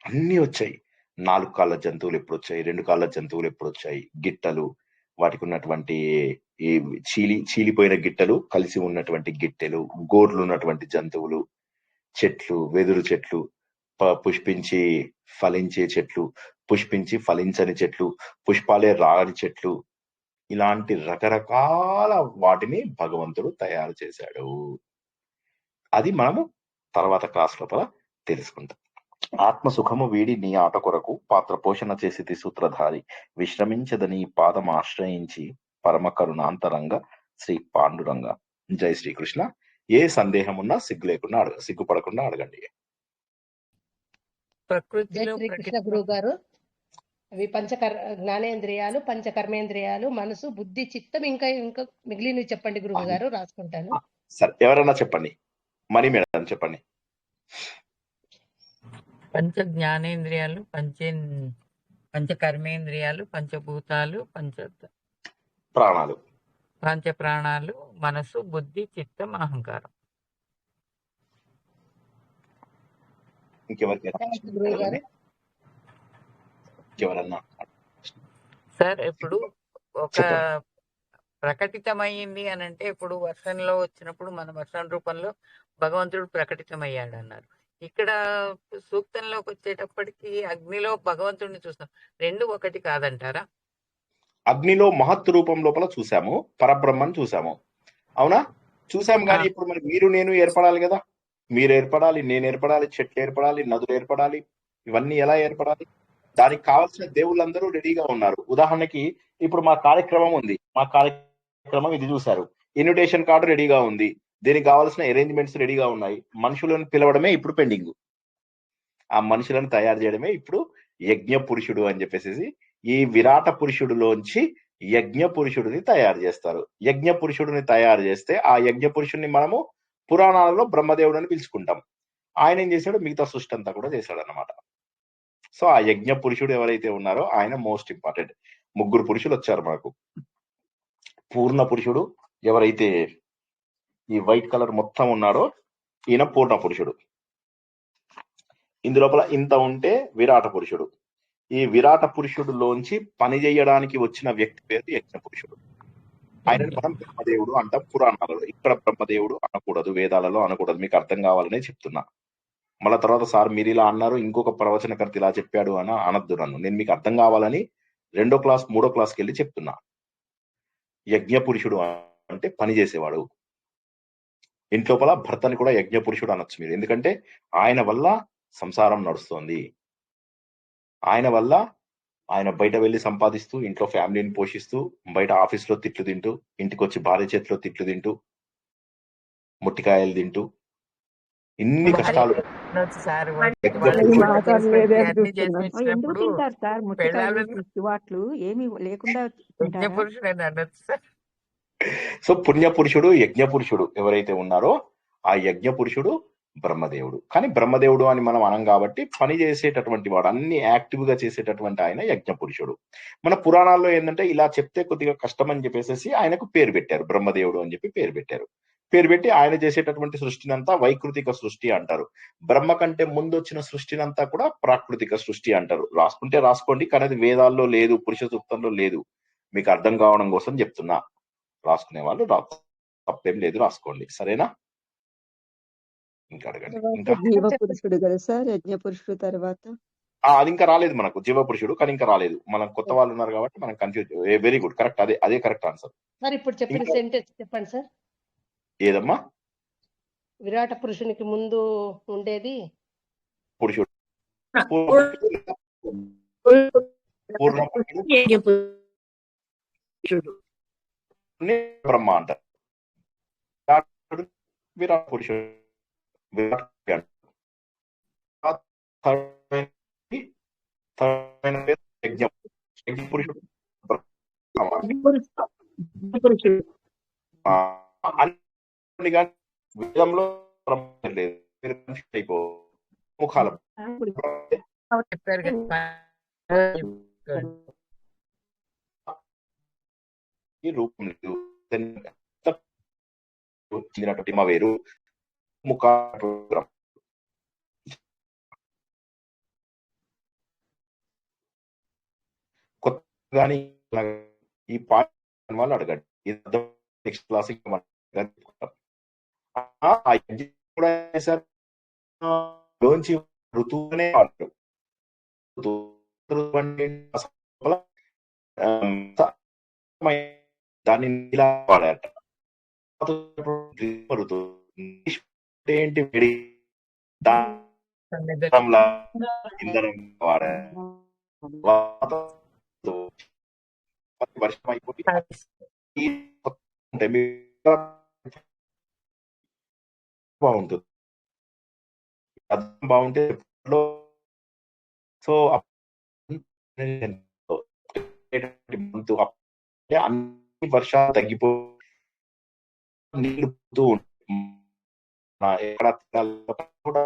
Speaker 2: అన్ని వచ్చాయి. 4 కాళ్ళ జంతువులు ఎప్పుడు వచ్చాయి, 2 కాళ్ళ జంతువులు ఎప్పుడు వచ్చాయి, గిట్టలు, వాటికి ఉన్నటువంటి ఈ చీలిపోయిన గిట్టలు కలిసి ఉన్నటువంటి గిట్టెలు, గోర్లు ఉన్నటువంటి జంతువులు, చెట్లు, వెదురు చెట్లు, పుష్పించి ఫలించే చెట్లు, పుష్పించి ఫలించని చెట్లు, పుష్పాలే రాని చెట్లు, ఇలాంటి రకరకాల వాటిని భగవంతుడు తయారు చేశాడు. అది మనము తర్వాత క్లాస్ లోపల తెలుసుకుంటాం. ఆత్మ సుఖము వీడి నీ ఆట కొరకు పాత్ర పోషణ చేసి సూత్రధారి విశ్రమించదని పాదం ఆశ్రయించి పరమ కరుణాంతరంగ శ్రీ పాండురంగ. జై శ్రీకృష్ణ. ఏ సందేహం ఉన్నా సిగ్గుపడకుండా అడగండి.
Speaker 7: జై
Speaker 1: ప్రకృతిలో
Speaker 7: శ్రీకృష్ణ గురువు గారు. అవి జ్ఞానేంద్రియాలు, పంచ కర్మేంద్రియాలు, మనసు, బుద్ధి, చిత్తం, ఇంకా ఇంకా మిగిలినవి చెప్పండి గురువు గారు, రాసుకుంటాను.
Speaker 2: సరే, ఎవరన్నా చెప్పండి. మణి మేడం చెప్పండి.
Speaker 1: పంచ జ్ఞానేంద్రియాలు, పంచ కర్మేంద్రియాలు, పంచభూతాలు,
Speaker 2: ప్రాణాలు,
Speaker 1: పంచ ప్రాణాలు, మనసు, బుద్ధి, చిత్తం, అహంకారం.
Speaker 2: ఇంకెవరన్నా
Speaker 1: సార్ ఇప్పుడు ఒక ప్రకటితమైంది అని అంటే ఇప్పుడు వర్షంలో వచ్చినప్పుడు మన వర్షం రూపంలో భగవంతుడు ప్రకటితమయ్యాడు అన్నారు. ఇక్కడ సూక్తంలోకి వచ్చేటప్పటికి అగ్నిలో భగవంతుడిని చూస్తాం, రెండు ఒకటి కాదంటారా?
Speaker 2: అగ్నిలో మహత్ రూపం లోపల చూసాము, పరబ్రహ్మని చూసాము, అవునా? చూసాము. కానీ ఇప్పుడు మరి మీరు నేను ఏర్పడాలి కదా. మీరు ఏర్పడాలి, నేను ఏర్పడాలి, చెట్లు ఏర్పడాలి, నదులు ఏర్పడాలి. ఇవన్నీ ఎలా ఏర్పడాలి? దానికి కావాల్సిన దేవుళ్ళందరూ రెడీగా ఉన్నారు. ఉదాహరణకి ఇప్పుడు మా కార్యక్రమం ఉంది, మా కార్యక్రమం ఇది చూశారు, ఇన్విటేషన్ కార్డు రెడీగా ఉంది, దీనికి కావాల్సిన అరేంజ్మెంట్స్ రెడీగా ఉన్నాయి. మనుషులను పిలవడమే ఇప్పుడు పెండింగ్. ఆ మనుషులను తయారు చేయడమే ఇప్పుడు యజ్ఞ పురుషుడు అని చెప్పేసి ఈ విరాట పురుషుడిలోంచి యజ్ఞ పురుషుడిని తయారు చేస్తారు. యజ్ఞ పురుషుడిని తయారు చేస్తే ఆ యజ్ఞ పురుషుడిని మనము పురాణాలలో బ్రహ్మదేవుడు అని పిలుచుకుంటాం. ఆయన ఏం చేశాడు, మిగతా సృష్టి అంతా కూడా చేశాడు అన్నమాట. సో ఆ యజ్ఞ పురుషుడు ఎవరైతే ఉన్నారో ఆయన మోస్ట్ ఇంపార్టెంట్. 3 పురుషులు వచ్చారు మనకు. పూర్ణ పురుషుడు ఎవరైతే ఈ వైట్ కలర్ మొత్తం ఉన్నాడో ఈయన పూర్ణ పురుషుడు. ఇందులోపల ఇంత ఉంటే విరాట పురుషుడు. ఈ విరాట పురుషుడులోంచి పని చేయడానికి వచ్చిన వ్యక్తి పేరు యజ్ఞ పురుషుడు. ఆయనని మనం బ్రహ్మదేవుడు అంటాం పురాణాలలో. ఇక్కడ బ్రహ్మదేవుడు అనకూడదు, వేదాలలో అనకూడదు. మీకు అర్థం కావాలనే చెప్తున్నా. మళ్ళా తర్వాత సార్ మీరు ఇలా అన్నారు, ఇంకొక ప్రవచనకర్త ఇలా చెప్పాడు అని అనద్దు నన్ను. నేను మీకు అర్థం కావాలని 2వ క్లాస్ 3వ క్లాస్కి వెళ్ళి చెప్తున్నా. యజ్ఞ పురుషుడు అంటే పని చేసేవాడు. ఇంట్లోపల భర్తని కూడా యజ్ఞ పురుషుడు అనొచ్చు మీరు. ఎందుకంటే ఆయన వల్ల సంసారం నడుస్తోంది. ఆయన వల్ల ఆయన బయట వెళ్ళి సంపాదిస్తూ ఇంట్లో ఫ్యామిలీని పోషిస్తూ, బయట ఆఫీస్లో తిట్లు తింటూ, ఇంటికి వచ్చి భార్య చేతిలో తిట్లు తింటూ, ముట్టికాయలు తింటూ, ఇన్ని కష్టాలు
Speaker 1: సార్
Speaker 2: యజ్ఞ
Speaker 1: వాళ్ళు
Speaker 3: ఈ
Speaker 2: పురుషుడు.
Speaker 1: వంట
Speaker 3: మాటలు
Speaker 1: చేసి
Speaker 3: లేదే
Speaker 1: పెట్టి అన్ని చేసి
Speaker 3: అనిపిస్తున్నా.
Speaker 8: ఎందుకు
Speaker 1: పెట్టినప్పుడు
Speaker 8: తింటారు సార్ ముట్టకాయలు
Speaker 1: పెళ్ళాలను
Speaker 8: చివాట్లు ఏమి లేకుండా
Speaker 1: యజ్ఞ
Speaker 8: తింటారా?
Speaker 1: పురుషుడు అని అనొచ్చు సార్.
Speaker 2: సో పుణ్య పురుషుడు, యజ్ఞ పురుషుడు ఎవరైతే ఉన్నారో ఆ యజ్ఞ పురుషుడు బ్రహ్మదేవుడు. కానీ బ్రహ్మదేవుడు అని మనం అనం కాబట్టి పని చేసేటటువంటి వాడు, అన్ని యాక్టివ్ గా చేసేటటువంటి ఆయన యజ్ఞ పురుషుడు. మన పురాణాల్లో ఏంటంటే ఇలా చెప్తే కొద్దిగా కష్టం అని చెప్పేసి ఆయనకు పేరు పెట్టారు, బ్రహ్మదేవుడు అని చెప్పి పేరు పెట్టారు. పేరు పెట్టి ఆయన చేసేటటువంటి సృష్టినంతా వైకృతిక సృష్టి అంటారు. బ్రహ్మ కంటే ముందు వచ్చిన సృష్టినంతా కూడా ప్రాకృతిక సృష్టి అంటారు. రాసుకుంటే రాసుకోండి, కానీ అది వేదాల్లో లేదు, పురుష సూక్తంలో లేదు. మీకు అర్థం కావడం కోసం చెప్తున్నా. రాసుకునే వాళ్ళు తప్పేం లేదు, రాసుకోండి. సరేనా? ఇంకా అడగండి.
Speaker 3: తర్వాత
Speaker 2: ఇంకా
Speaker 3: జీవ పురుషుడు కదా సార్, యజ్ఞ పురుషుడు తర్వాత
Speaker 2: అది ఇంకా రాలేదు మనకు, జీవ పురుషుడు. కానీ ఇంకా రాలేదు. మనం కొత్త వాళ్ళు ఉన్నారు కాబట్టి మనం కన్ఫ్యూజ్. Very good, correct. అదే కరెక్ట్ ఆన్సర్.
Speaker 7: సార్ ఇప్పుడు చెప్పిన
Speaker 2: ఇంకా
Speaker 7: సెంటెన్స్ చెప్పండి సార్.
Speaker 2: ఏదమ్మా?
Speaker 7: విరాట పురుషునికి ముందు ఉండేది
Speaker 2: పురుషుడు, పూర్ణ పురుషుడు,
Speaker 5: యజ్ఞ పురుషుడు.
Speaker 2: బ్రహ్మ అంటారు. విరాట్ పురుషుడు, విరాట్ యజ్ఞ పురుషుడు
Speaker 5: పురుషుడు.
Speaker 2: వేదంలో బ్రహ్మ లేదు, మీరు కన్ఫ్యూజ్ అయిపో ముఖాల
Speaker 1: చెప్పారు కదా.
Speaker 2: ఈ రూపం లేదు, చెందినటువంటి మా వేరు ముఖ కొత్తగాని ఈ పాయింట్ వాళ్ళు అడగండి. నెక్స్ట్ క్లాస్ కూడా సార్ లోంచి ఋతువునే వాడతారు. దాన్ని ఇలా వాడారట. ఏంటి వేడి ఇంధనం వాడారు. వర్షం అయిపోయి బాగుంటుంది. అర్థం బాగుంటే సో అన్ని వర్షాలు తగ్గిపో నీళ్లు ఎక్కడ కూడా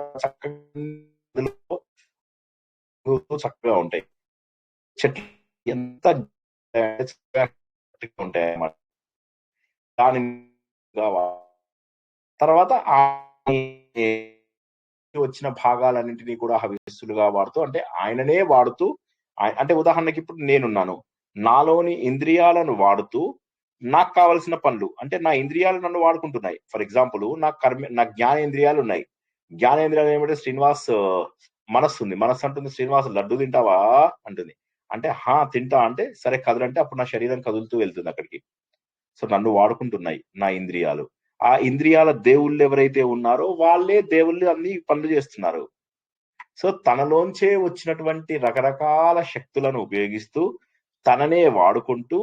Speaker 2: చక్కగా ఉంటాయి. చెట్లు ఎంత ఉంటాయి అన్నమాట. దాని తర్వాత వచ్చిన భాగాలన్నింటినీ కూడా హవిస్సులుగా వాడుతూ, అంటే ఆయననే వాడుతూ, అంటే ఉదాహరణకి ఇప్పుడు నేనున్నాను, నాలోని ఇంద్రియాలను వాడుతూ నాకు కావలసిన పనులు, అంటే నా ఇంద్రియాలు నన్ను వాడుకుంటున్నాయి. ఫర్ ఎగ్జాంపుల్ నా జ్ఞానేంద్రియాలు ఉన్నాయి. జ్ఞానేంద్రియాలు ఏమంటే శ్రీనివాస్ మనస్సు ఉంది. మనస్సు అంటుంది, శ్రీనివాస్ లడ్డు తింటావా అంటుంది. అంటే తింటా అంటే సరే కదలంటే అప్పుడు నా శరీరం కదులుతూ వెళ్తుంది అక్కడికి. సో నన్ను వాడుకుంటున్నాయి నా ఇంద్రియాలు. ఆ ఇంద్రియాల దేవుళ్ళు ఎవరైతే ఉన్నారో వాళ్ళే దేవుళ్ళు అన్ని పనులు చేస్తున్నారు. సో తనలోంచే వచ్చినటువంటి రకరకాల శక్తులను ఉపయోగిస్తూ తననే వాడుకుంటూ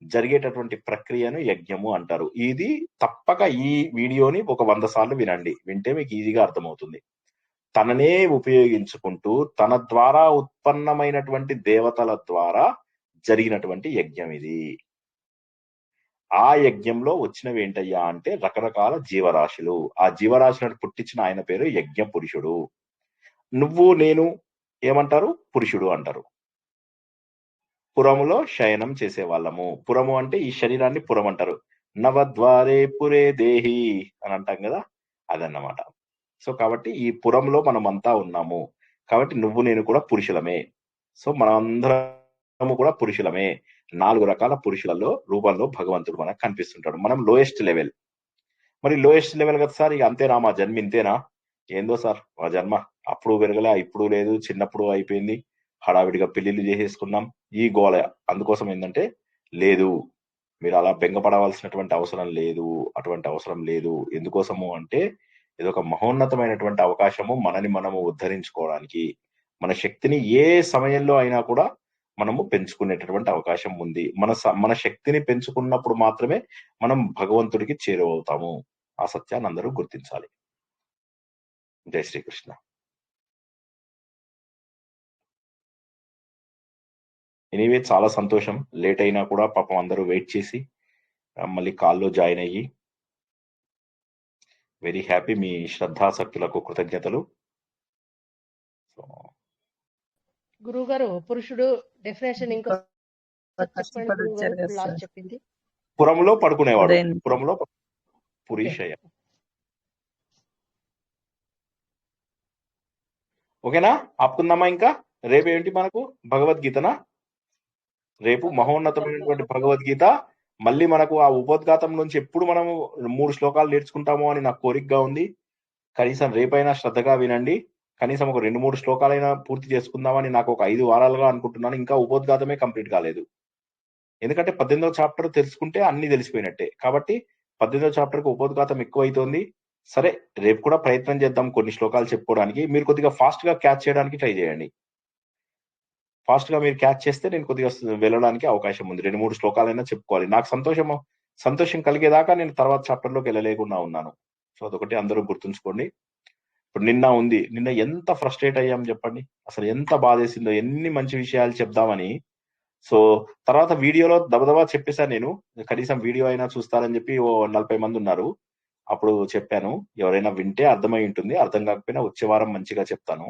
Speaker 2: జరిగేటటువంటి ప్రక్రియను యజ్ఞము అంటారు. ఇది తప్పక ఈ వీడియోని ఒక 100 సార్లు వినండి, వింటే మీకు ఈజీగా అర్థమవుతుంది. తననే ఉపయోగించుకుంటూ తన ద్వారా ఉత్పన్నమైనటువంటి దేవతల ద్వారా జరిగినటువంటి యజ్ఞం ఇది. ఆ యజ్ఞంలో వచ్చినవి ఏంటయ్యా అంటే రకరకాల జీవరాశులు. ఆ జీవరాశులను పుట్టించిన ఆయన పేరు యజ్ఞ పురుషుడు. నువ్వు నేను ఏమంటారు? పురుషుడు అంటారు. పురములో శయనం చేసే వాళ్ళము. పురము అంటే ఈ శరీరాన్ని పురం అంటారు. నవద్వారే పురే దేహి అని అంటాం కదా, అదన్నమాట. సో కాబట్టి ఈ పురంలో మనం అంతా ఉన్నాము. కాబట్టి నువ్వు నేను కూడా పురుషులమే. సో మనం అందరము కూడా పురుషులమే. 4 రకాల పురుషులలో రూపంలో భగవంతుడు మనకు కనిపిస్తుంటాడు. మనం లోయెస్ట్ లెవెల్. మరి లోయెస్ట్ లెవెల్ కదా సార్, ఇక అంతేనా మా జన్మ ఇంతేనా? ఏందో సార్ మా జన్మ, అప్పుడు పెరగలే, ఇప్పుడు లేదు, చిన్నప్పుడు అయిపోయింది, హడావిడిగా పెళ్లిళ్ళు చేసేసుకున్నాం, ఈ గోల. అందుకోసం ఏంటంటే లేదు, మీరు అలా బెంగపడవలసినటువంటి అవసరం లేదు, అటువంటి అవసరం లేదు. ఎందుకోసము అంటే ఇది ఒక మహోన్నతమైనటువంటి అవకాశము మనని మనము ఉద్ధరించుకోవడానికి. మన శక్తిని ఏ సమయంలో అయినా కూడా మనము పెంచుకునేటటువంటి అవకాశం ఉంది. మన శక్తిని పెంచుకున్నప్పుడు మాత్రమే మనం భగవంతుడికి చేరువవుతాము. ఆ సత్యాన్ని అందరూ గుర్తించాలి. జై శ్రీకృష్ణ. ఎనీవే చాలా సంతోషం, లేట్ అయినా కూడా పాపం అందరూ వెయిట్ చేసి మళ్ళీ కాల్లో జాయిన్ అయ్యి, వెరీ హ్యాపీ. మీ శ్రద్ధాసక్తులకు కృతజ్ఞతలు.
Speaker 7: గురువు గారు, పురుషుడు డెఫినేషన్ ఇంకో చెప్పండి
Speaker 3: కష్టపడి
Speaker 7: గురువు గారు.
Speaker 3: వచ్చారు కదా
Speaker 7: ఇప్పుడు లాస్ట్
Speaker 3: సార్.
Speaker 7: చెప్పింది.
Speaker 2: పురంలో పడుకునేవాడు,
Speaker 3: ఉదయం
Speaker 2: పురంలో పురీషయ్య. ఓకేనా, ఆపుకుందామా? ఇంకా రేపు ఏంటి మనకు? భగవద్గీతనా? రేపు మహోన్నతమైనటువంటి భగవద్గీత. మళ్ళీ మనకు ఆ ఉపోద్ఘాతం నుంచి ఎప్పుడు మనము 3 శ్లోకాలు నేర్చుకుంటామో అని నాకు కోరికగా ఉంది. కనీసం రేపైనా శ్రద్ధగా వినండి. కనీసం ఒక 2-3 శ్లోకాలైనా పూర్తి చేసుకుందామని నాకు ఒక 5 వారాలుగా అనుకుంటున్నాను. ఇంకా ఉపోద్ఘాతమే కంప్లీట్ కాలేదు. ఎందుకంటే 18వ చాప్టర్ తెలుసుకుంటే అన్ని తెలిసిపోయినట్టే. కాబట్టి 18వ చాప్టర్ కి ఉపోద్ఘాతం ఎక్కువ అవుతోంది. సరే, రేపు కూడా ప్రయత్నం చేద్దాం కొన్ని శ్లోకాలు చెప్పుకోవడానికి. మీరు కొద్దిగా ఫాస్ట్ గా క్యాచ్ చేయడానికి ట్రై చేయండి. ఫాస్ట్ గా మీరు క్యాచ్ చేస్తే నేను కొద్దిగా వెళ్ళడానికి అవకాశం ఉంది. 2-3 శ్లోకాలైనా చెప్పుకోవాలి. నాకు సంతోషం కలిగేదాకా నేను తర్వాత చాప్టర్ లోకి వెళ్ళలేకుండా ఉన్నాను. సో అదొకటి అందరూ గుర్తుంచుకోండి. ఇప్పుడు నిన్న ఎంత ఫ్రస్ట్రేట్ అయ్యాం చెప్పండి. అసలు ఎంత బాధేసిందో, ఎన్ని మంచి విషయాలు చెప్దామని. సో తర్వాత వీడియోలో దబదబా చెప్పేశాను నేను. కనీసం వీడియో అయినా చూస్తారని చెప్పి ఓ 40 మంది ఉన్నారు. అప్పుడు చెప్పాను, ఎవరైనా వింటే అర్థమై ఉంటుంది, అర్థం కాకపోయినా వచ్చే వారం మంచిగా చెప్తాను.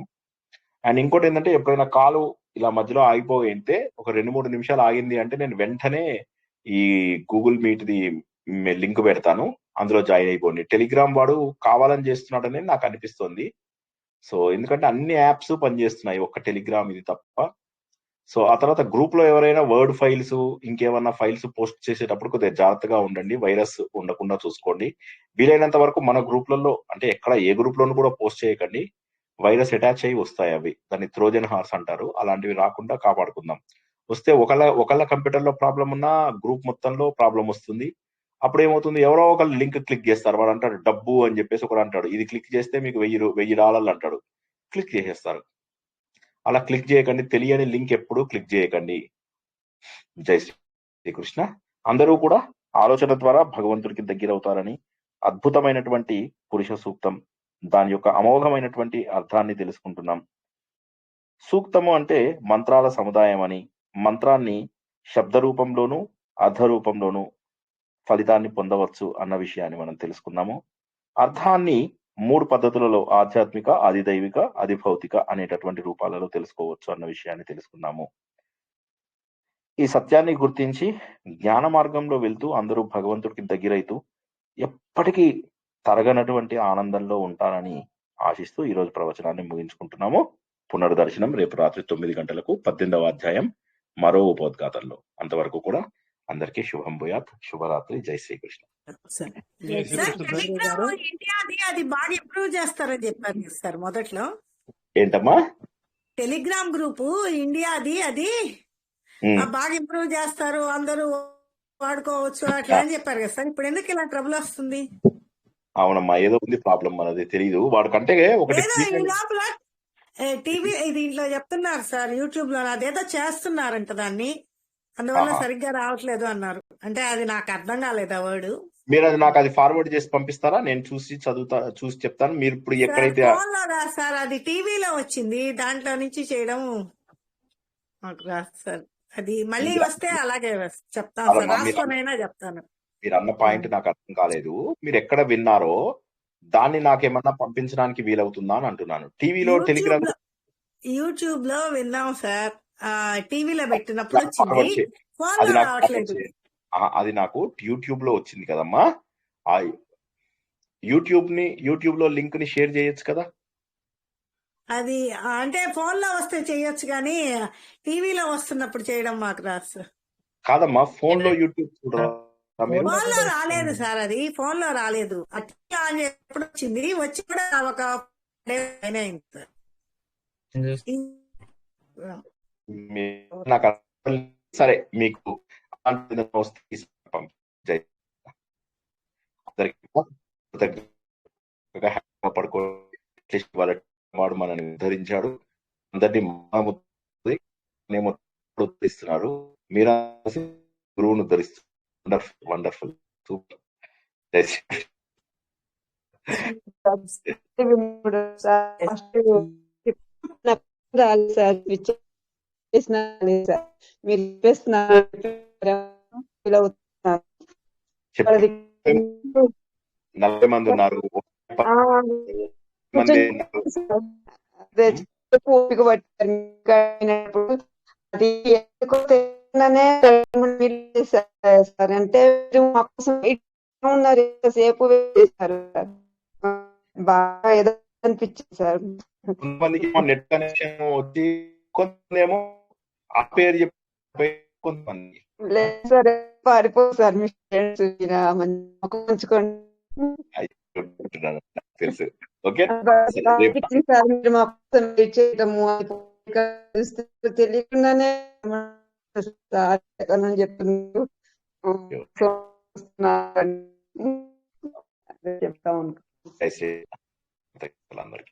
Speaker 2: అండ్ ఇంకోటి ఏంటంటే, ఎప్పుడైనా కాలు ఇలా మధ్యలో ఆగిపోయింటే ఒక 2-3 నిమిషాలు ఆగింది అంటే నేను వెంటనే ఈ గూగుల్ మీట్ ది లింక్ పెడతాను, అందులో జాయిన్ అయిపోండి. టెలిగ్రామ్ వాడు కావాలని చేస్తున్నాడని నాకు అనిపిస్తోంది. సో ఎందుకంటే అన్ని యాప్స్ పనిచేస్తున్నాయి, ఒక్క టెలిగ్రామ్ ఇది తప్ప. సో ఆ తర్వాత గ్రూప్ లో ఎవరైనా వర్డ్ ఫైల్స్, ఇంకేమన్నా ఫైల్స్ పోస్ట్ చేసేటప్పుడు కొద్దిగా జాగ్రత్తగా ఉండండి, వైరస్ ఉండకుండా చూసుకోండి. వీలైనంత వరకు మన గ్రూప్లలో, అంటే ఎక్కడ ఏ గ్రూప్ లోనూ కూడా పోస్ట్ చేయకండి. వైరస్ అటాచ్ అయ్యి వస్తాయి అవి, దాన్ని త్రోజన్ హార్స్ అంటారు. అలాంటివి రాకుండా కాపాడుకుందాం. వస్తే ఒకళ్ళ కంప్యూటర్ లో ప్రాబ్లం ఉన్నా గ్రూప్ మొత్తంలో ప్రాబ్లం వస్తుంది. అప్పుడు ఏమవుతుంది, ఎవరో ఒకళ్ళు లింక్ క్లిక్ చేస్తారు. వాడు అంటాడు డబ్బు అని చెప్పేసి, ఒకడు అంటాడు ఇది క్లిక్ చేస్తే మీకు $1000 అంటాడు. క్లిక్ చేసేస్తారు. అలా క్లిక్ చేయకండి, తెలియని లింక్ ఎప్పుడు క్లిక్ చేయకండి. జై శ్రీకృష్ణ. అందరూ కూడా ఆలోచన ద్వారా భగవంతుడికి దగ్గర అవుతారని, అద్భుతమైనటువంటి పురుష సూక్తం, దాని యొక్క అమోఘమైనటువంటి అర్థాన్ని తెలుసుకుంటున్నాం. సూక్తము అంటే మంత్రాల సముదాయం అని, మంత్రాన్ని శబ్ద రూపంలోనూ అర్థ రూపంలోనూ ఫలితాన్ని పొందవచ్చు అన్న విషయాన్ని మనం తెలుసుకున్నాము. అర్థాన్ని 3 పద్ధతులలో, ఆధ్యాత్మిక, ఆదిదైవిక, అధిభౌతిక అనేటటువంటి రూపాలలో తెలుసుకోవచ్చు అన్న విషయాన్ని తెలుసుకున్నాము. ఈ సత్యాన్ని గుర్తించి జ్ఞాన మార్గంలో వెళ్తూ అందరూ భగవంతుడికి దగ్గరైతూ ఎప్పటికీ తరగనటువంటి ఆనందంలో ఉంటారని ఆశిస్తూ ఈ రోజు ప్రవచనాన్ని ముగించుకుంటున్నాము. పునర్దర్శనం రేపు రాత్రి 9 గంటలకు 18వ అధ్యాయం మరో ఉపోద్ఘాతంలో. అంతవరకు కూడా అందరికీ శుభం భూయాత్. శుభరాత్రి. జై శ్రీకృష్ణ.
Speaker 8: సార్
Speaker 3: జై
Speaker 8: సార్
Speaker 3: శ్రీకృష్ణ గురువు
Speaker 8: టెలిగ్రామ్
Speaker 3: గారు.
Speaker 8: ఇండియాది అది బాగా ఇంప్రూవ్ చేస్తారని చెప్పారు కదా సార్ మొదట్లో.
Speaker 2: ఏంటమ్మా?
Speaker 8: టెలిగ్రామ్ గ్రూపు ఇండియాది అది బాగా ఇంప్రూవ్ చేస్తారు, అందరూ వాడుకోవచ్చు అట్లా అని చెప్పారు కదా సార్. ఇప్పుడు ఎందుకు ఇలా ట్రబుల్ వస్తుంది?
Speaker 2: అవునమ్మా, ఏదో ఉంది ప్రాబ్లం, మనది తెలియదు. వాడికంటే ఒకటి
Speaker 8: ఏదో ఈ లోపల టీవీ దీంట్లో చెప్తున్నారు సార్, యూట్యూబ్ లో అదేదో చేస్తున్నారంట దాన్ని, అందువల్ల సరిగ్గా రావట్లేదు అన్నారు. అంటే అది నాకు అర్థం కాలేదు ఆ వర్డ్.
Speaker 2: మీరు అది నాకు అది ఫార్వర్డ్ చేసి పంపిస్తారా? నేను చూసి చెప్తాను. మీరు ఇప్పుడు ఎక్కడైతే
Speaker 8: ఫోన్ లో రాదు సార్, అది టీవీలో వచ్చింది, దాంట్లో నుంచి చేయడం మాకు రాదు సార్. అది మళ్ళీ వస్తే అలాగే చెప్తాను సార్, రాసుకొనైనా చెప్తాను.
Speaker 2: మీరు అన్న పాయింట్ నాకు అర్థం కాలేదు. మీరు ఎక్కడ విన్నారో దాన్ని నాకేమన్నా పంపించడానికి వీలవుతుందా అని అంటున్నాను. టీవీలో టెలిగ్రామ్
Speaker 8: యూట్యూబ్ లో విన్నాం సార్, టీవీలో పెట్టినప్పుడు వచ్చింది, ఫోన్
Speaker 2: అది
Speaker 8: లో
Speaker 2: నాకు
Speaker 8: రావట్లేదు.
Speaker 2: అది నాకు యూట్యూబ్ లో వచ్చింది కదమ్మా. ఆ యూట్యూబ్ లో లింక్ ని షేర్ చేయొచ్చు కదా.
Speaker 8: అది అంటే ఫోన్ లో వస్తే చేయొచ్చు కానీ టీవీలో వస్తున్నప్పుడు చేయడం మాకు రాదు సార్.
Speaker 2: కాదమ్మా, ఫోన్ లో యూట్యూబ్ చూడరా మీరు?
Speaker 8: ఫోన్ లో రాలేదు సార్, అది ఫోన్ లో రాలేదు. టీవీ ఆన్ ఎప్పుడు వచ్చింది, వచ్చి కూడా ఒక అయింది సార్.
Speaker 2: నాకు సరే, మీకు వస్తే పడుకో వాడు మనల్ని ఉద్ధరించాడు, అందరినీ ఉద్ధరిస్తున్నారు. మీరు గురువును ఉద్ధరిస్తున్నారు. Wonderful wonderful, super.
Speaker 9: మీరు చెప్పేస్తున్నారు.
Speaker 2: 40 మంది ఉన్నారు, మంది
Speaker 9: ఓపిక పట్టారు. అది సార్ అంటే మా కోసం ఉన్నారు, సేపు చేశారు సార్. బాగా ఏదో అనిపించింది సార్.
Speaker 2: కొంతమందికి నెట్ కనెక్షన్ వచ్చి, కొంతమందేమో ఆ పేరు చెప్పి, కొంతమంది
Speaker 9: లేదు సార్, పారిపోదు సార్. మీ ఫ్రెండ్స్ ఉంచుకోండి
Speaker 2: తెలుసు. ఓకే
Speaker 9: సార్, మీరు మా కోసం వెయిట్ చేయటము తెలియకుండానే చెప్తున్నారు. చెప్తా ఉంటాను
Speaker 2: అందరికి.